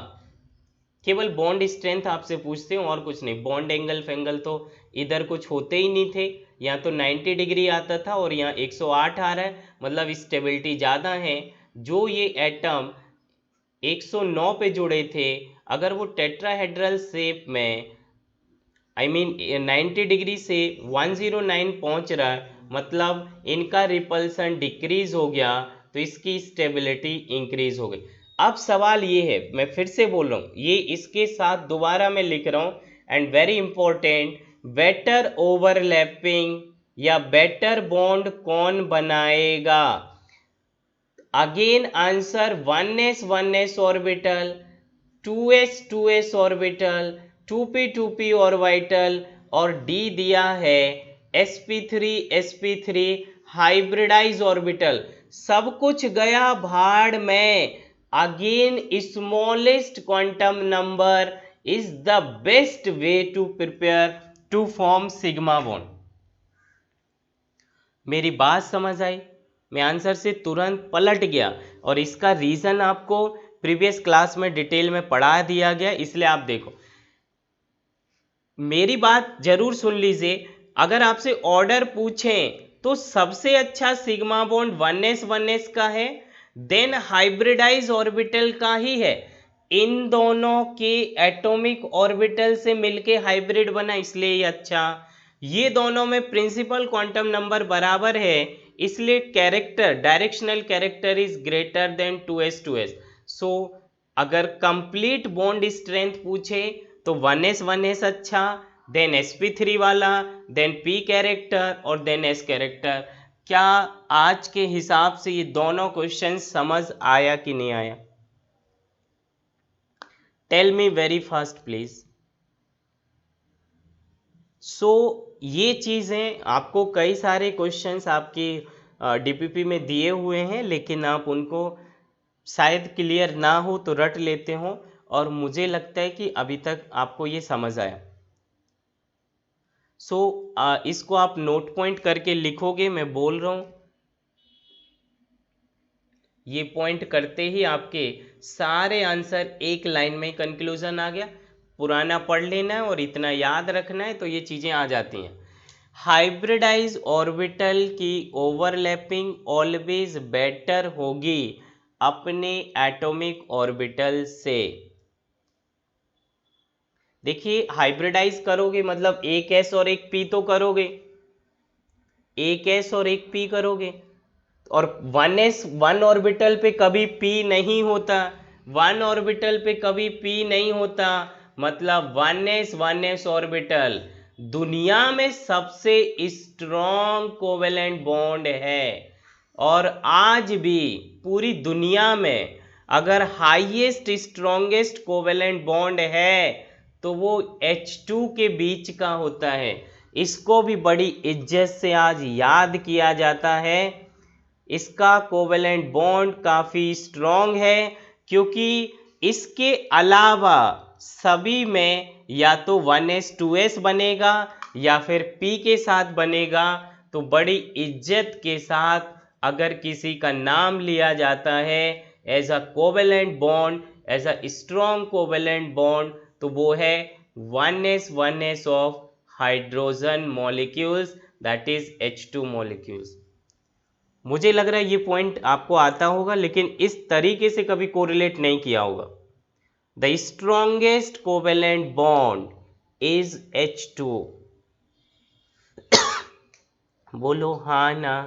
केवल बॉन्ड स्ट्रेंथ आपसे पूछते हैं और कुछ नहीं। बॉन्ड एंगल फेंगल तो इधर कुछ होते ही नहीं थे, यहाँ तो 90 डिग्री आता था और यहाँ 108 आ रहा है, मतलब स्टेबिलिटी ज़्यादा है। जो ये एटम 109 पे जुड़े थे, अगर वो टेट्राहेड्रल शेप में आई मीन 90 डिग्री से 109 पहुंच रहा है, मतलब इनका रिपल्सन डिक्रीज हो गया, तो इसकी स्टेबिलिटी इंक्रीज हो गई। अब सवाल ये है, मैं फिर से बोल रहा हूँ, ये इसके साथ दोबारा मैं लिख रहा हूँ, and very important, better overlapping या बेटर बॉन्ड कौन बनाएगा? Again answer 1s orbital, 2s orbital, 2p orbital, और डी दिया है sp3 हाइब्रिडाइज ऑर्बिटल। सब कुछ गया भाड़ में। Again smallest quantum number is the best way to prepare to form sigma bond. मेरी बात समझ आई? मैं आंसर से तुरंत पलट गया, और इसका रीजन आपको प्रीवियस क्लास में डिटेल में पढ़ा दिया गया, इसलिए आप देखो। मेरी बात जरूर सुन लीजिए, अगर आपसे ऑर्डर पूछें तो सबसे अच्छा सिग्मा बॉन्ड 1s का है, देन हाइब्रिडाइज ऑर्बिटल का ही है। इन दोनों के एटॉमिक ऑर्बिटल से मिलके हाइब्रिड बना, इसलिए ये अच्छा। ये दोनों में प्रिंसिपल क्वांटम नंबर बराबर है, इसलिए character, directional character is greater than 2s। सो अगर कंप्लीट बॉन्ड स्ट्रेंथ पूछे तो 1s अच्छा, देन sp3 वाला, देन p कैरेक्टर और देन s कैरेक्टर। क्या आज के हिसाब से ये दोनों क्वेश्चन समझ आया कि नहीं आया? Tell me very fast please. So ये चीज़ें आपको कई सारे क्वेश्चंस आपकी डीपीपी में दिए हुए हैं, लेकिन आप उनको शायद क्लियर ना हो तो रट लेते हो, और मुझे लगता है कि अभी तक आपको ये समझ आया। सो इसको आप नोट पॉइंट करके लिखोगे, मैं बोल रहा हूँ। ये पॉइंट करते ही आपके सारे आंसर एक लाइन में कंक्लूजन आ गया। पुराना पढ़ लेना है और इतना याद रखना है, तो ये चीज़ें आ जाती हैं। हाइब्रिडाइज ऑर्बिटल की ओवरलैपिंग ऑलवेज बेटर होगी अपने एटॉमिक ऑर्बिटल से। देखिए, हाइब्रिडाइज करोगे मतलब एक एस और एक पी तो करोगे, एक एस और एक पी करोगे, और 1s 1 ऑर्बिटल पे कभी p नहीं होता, 1 ऑर्बिटल पे कभी p नहीं होता, मतलब 1s ऑर्बिटल दुनिया में सबसे स्ट्रॉन्ग कोवेलेंट बॉन्ड है। और आज भी पूरी दुनिया में अगर हाईएस्ट स्ट्रॉन्गेस्ट कोवेलेंट बॉन्ड है तो वो H2 के बीच का होता है। इसको भी बड़ी इज्जत से आज याद किया जाता है। इसका कोवेलेंट बॉन्ड काफ़ी स्ट्रॉन्ग है, क्योंकि इसके अलावा सभी में या तो 1s2s बनेगा या फिर P के साथ बनेगा। तो बड़ी इज्जत के साथ अगर किसी का नाम लिया जाता है as a covalent bond, as a strong covalent bond, तो वो है 1s of hydrogen molecules, that is H2 molecules. मुझे लग रहा है ये पॉइंट आपको आता होगा, लेकिन इस तरीके से कभी कोरिलेट नहीं किया होगा। The strongest covalent bond is H2। बोलो हाँ ना।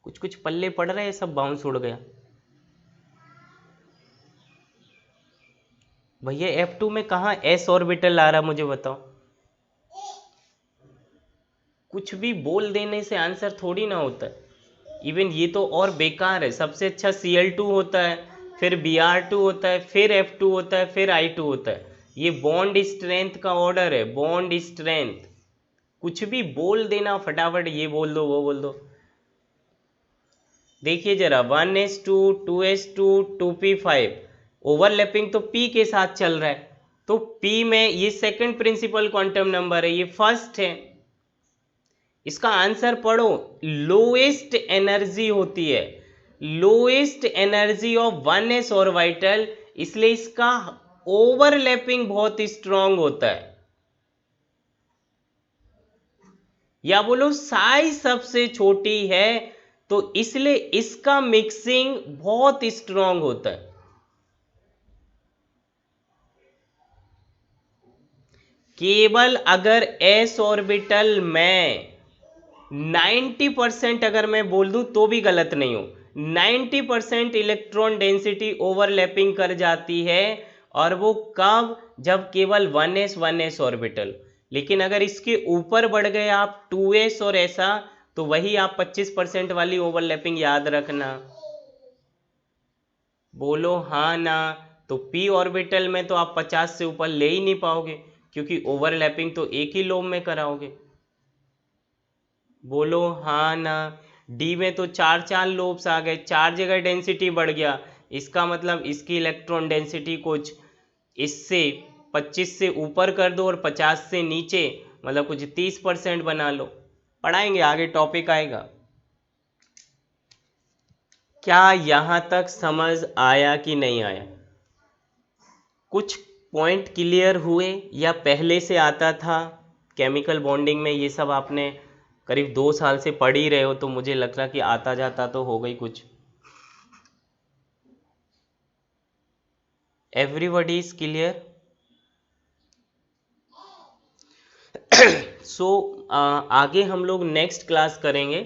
कुछ कुछ पल्ले पड़ रहे हैं, सब बाउंस उड़ गया। भैया F2 में कहाँ s ऑर्बिटल आ रहा, मुझे बताओ। कुछ भी बोल देने से आंसर थोड़ी ना होता है। इवन ये तो और बेकार है। सबसे अच्छा Cl2 होता है, फिर Br2 होता है, फिर F2 होता है, फिर I2 होता है। ये बॉन्ड स्ट्रेंथ का ऑर्डर है, बॉन्ड स्ट्रेंथ। कुछ भी बोल देना फटाफट, ये बोल दो वो बोल दो। देखिए जरा 1s2 2s2 2p5 ओवरलैपिंग तो P के साथ चल रहा है, तो P में ये सेकंड प्रिंसिपल क्वांटम नंबर है, ये फर्स्ट है। इसका आंसर पढ़ो, लोएस्ट एनर्जी होती है, lowest energy of 1s orbital, इसलिए इसका ओवरलैपिंग बहुत स्ट्रांग होता है। या बोलो साइज सबसे छोटी है, तो इसलिए इसका मिक्सिंग बहुत स्ट्रांग होता है। केवल अगर s ऑर्बिटल में 90% अगर मैं बोल दूं तो भी गलत नहीं हो, 90% इलेक्ट्रॉन डेंसिटी ओवरलैपिंग कर जाती है। और वो कब, जब केवल 1s ऑर्बिटल। लेकिन अगर इसके ऊपर बढ़ गए आप 2s और ऐसा, तो वही आप 25% वाली ओवरलैपिंग याद रखना। बोलो हाँ ना। तो p ऑर्बिटल में तो आप 50 से ऊपर ले ही नहीं पाओगे, क्योंकि ओवरलैपिंग तो एक ही लोब में कराओगे। बोलो हाँ ना। डी में तो चार चार लोब्स आ गए, चार जगह डेंसिटी बढ़ गया। इसका मतलब इसकी इलेक्ट्रॉन डेंसिटी कुछ इससे 25 से ऊपर कर दो और 50 से नीचे, मतलब कुछ 30% बना लो। पढ़ाएंगे आगे, टॉपिक आएगा। क्या यहाँ तक समझ आया कि नहीं आया? कुछ पॉइंट क्लियर हुए या पहले से आता था? केमिकल बॉन्डिंग में ये सब आपने करीब 2 साल से पढ़ ही रहे हो, तो मुझे लग रहा कि आता जाता तो हो गई कुछ। Everybody is clear? सो आगे हम लोग नेक्स्ट क्लास करेंगे,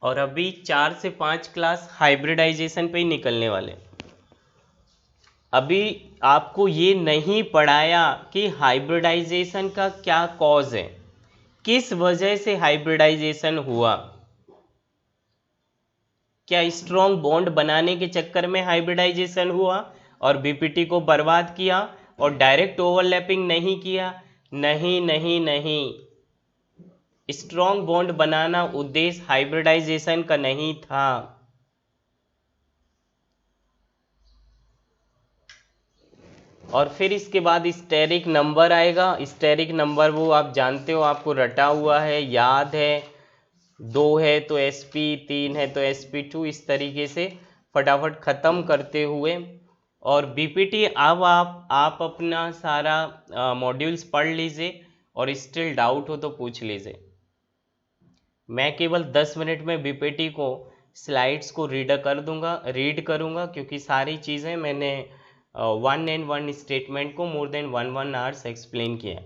और अभी 4 से 5 क्लास हाइब्रिडाइजेशन पे ही निकलने वाले। अभी आपको ये नहीं पढ़ाया कि हाइब्रिडाइजेशन का क्या कॉज है, किस वजह से हाइब्रिडाइजेशन हुआ। क्या स्ट्रॉन्ग बॉन्ड बनाने के चक्कर में हाइब्रिडाइजेशन हुआ और बीपीटी को बर्बाद किया और डायरेक्ट ओवरलैपिंग नहीं किया? नहीं नहीं नहीं, स्ट्रॉन्ग बॉन्ड बनाना उद्देश्य हाइब्रिडाइजेशन का नहीं था। और फिर इसके बाद स्टेरिक नंबर आएगा। स्टेरिक नंबर वो आप जानते हो, आपको रटा हुआ है, याद है। 2 है तो sp, 3 है तो sp2, इस तरीके से फटाफट ख़त्म करते हुए। और बीपीटी अब आप अपना सारा मॉड्यूल्स पढ़ लीजिए, और स्टिल डाउट हो तो पूछ लीजिए। मैं केवल 10 मिनट में बीपीटी को स्लाइड्स को रीड करूँगा, क्योंकि सारी चीज़ें मैंने 1 एंड 1 स्टेटमेंट को मोर देन 1 आवर्स एक्सप्लेन किया।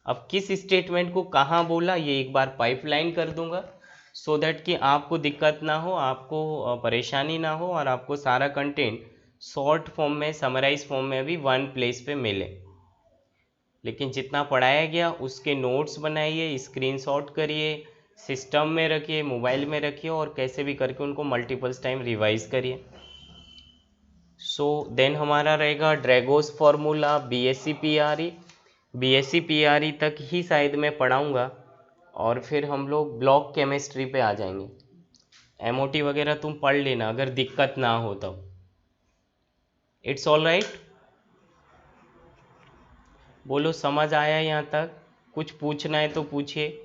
अब किस स्टेटमेंट को कहाँ बोला ये एक बार पाइपलाइन कर दूंगा, सो दैट कि आपको दिक्कत ना हो, आपको परेशानी ना हो, और आपको सारा कंटेंट शॉर्ट फॉर्म में, समराइज फॉर्म में भी वन प्लेस पे मिले। लेकिन जितना पढ़ाया गया उसके नोट्स बनाइए, स्क्रीनशॉट करिए, सिस्टम में रखिए, मोबाइल में रखिए, और कैसे भी करके उनको मल्टीपल्स टाइम रिवाइज करिए। सो देन हमारा रहेगा ड्रैगोस फार्मूला, बीएससी पीआरई तक ही शायद मैं पढ़ाऊँगा, और फिर हम लोग ब्लॉक केमिस्ट्री पे आ जाएंगे। एमओटी वगैरह तुम पढ़ लेना अगर दिक्कत ना हो तब। It's all right. बोलो समझ आया यहाँ तक? कुछ पूछना है तो पूछिए।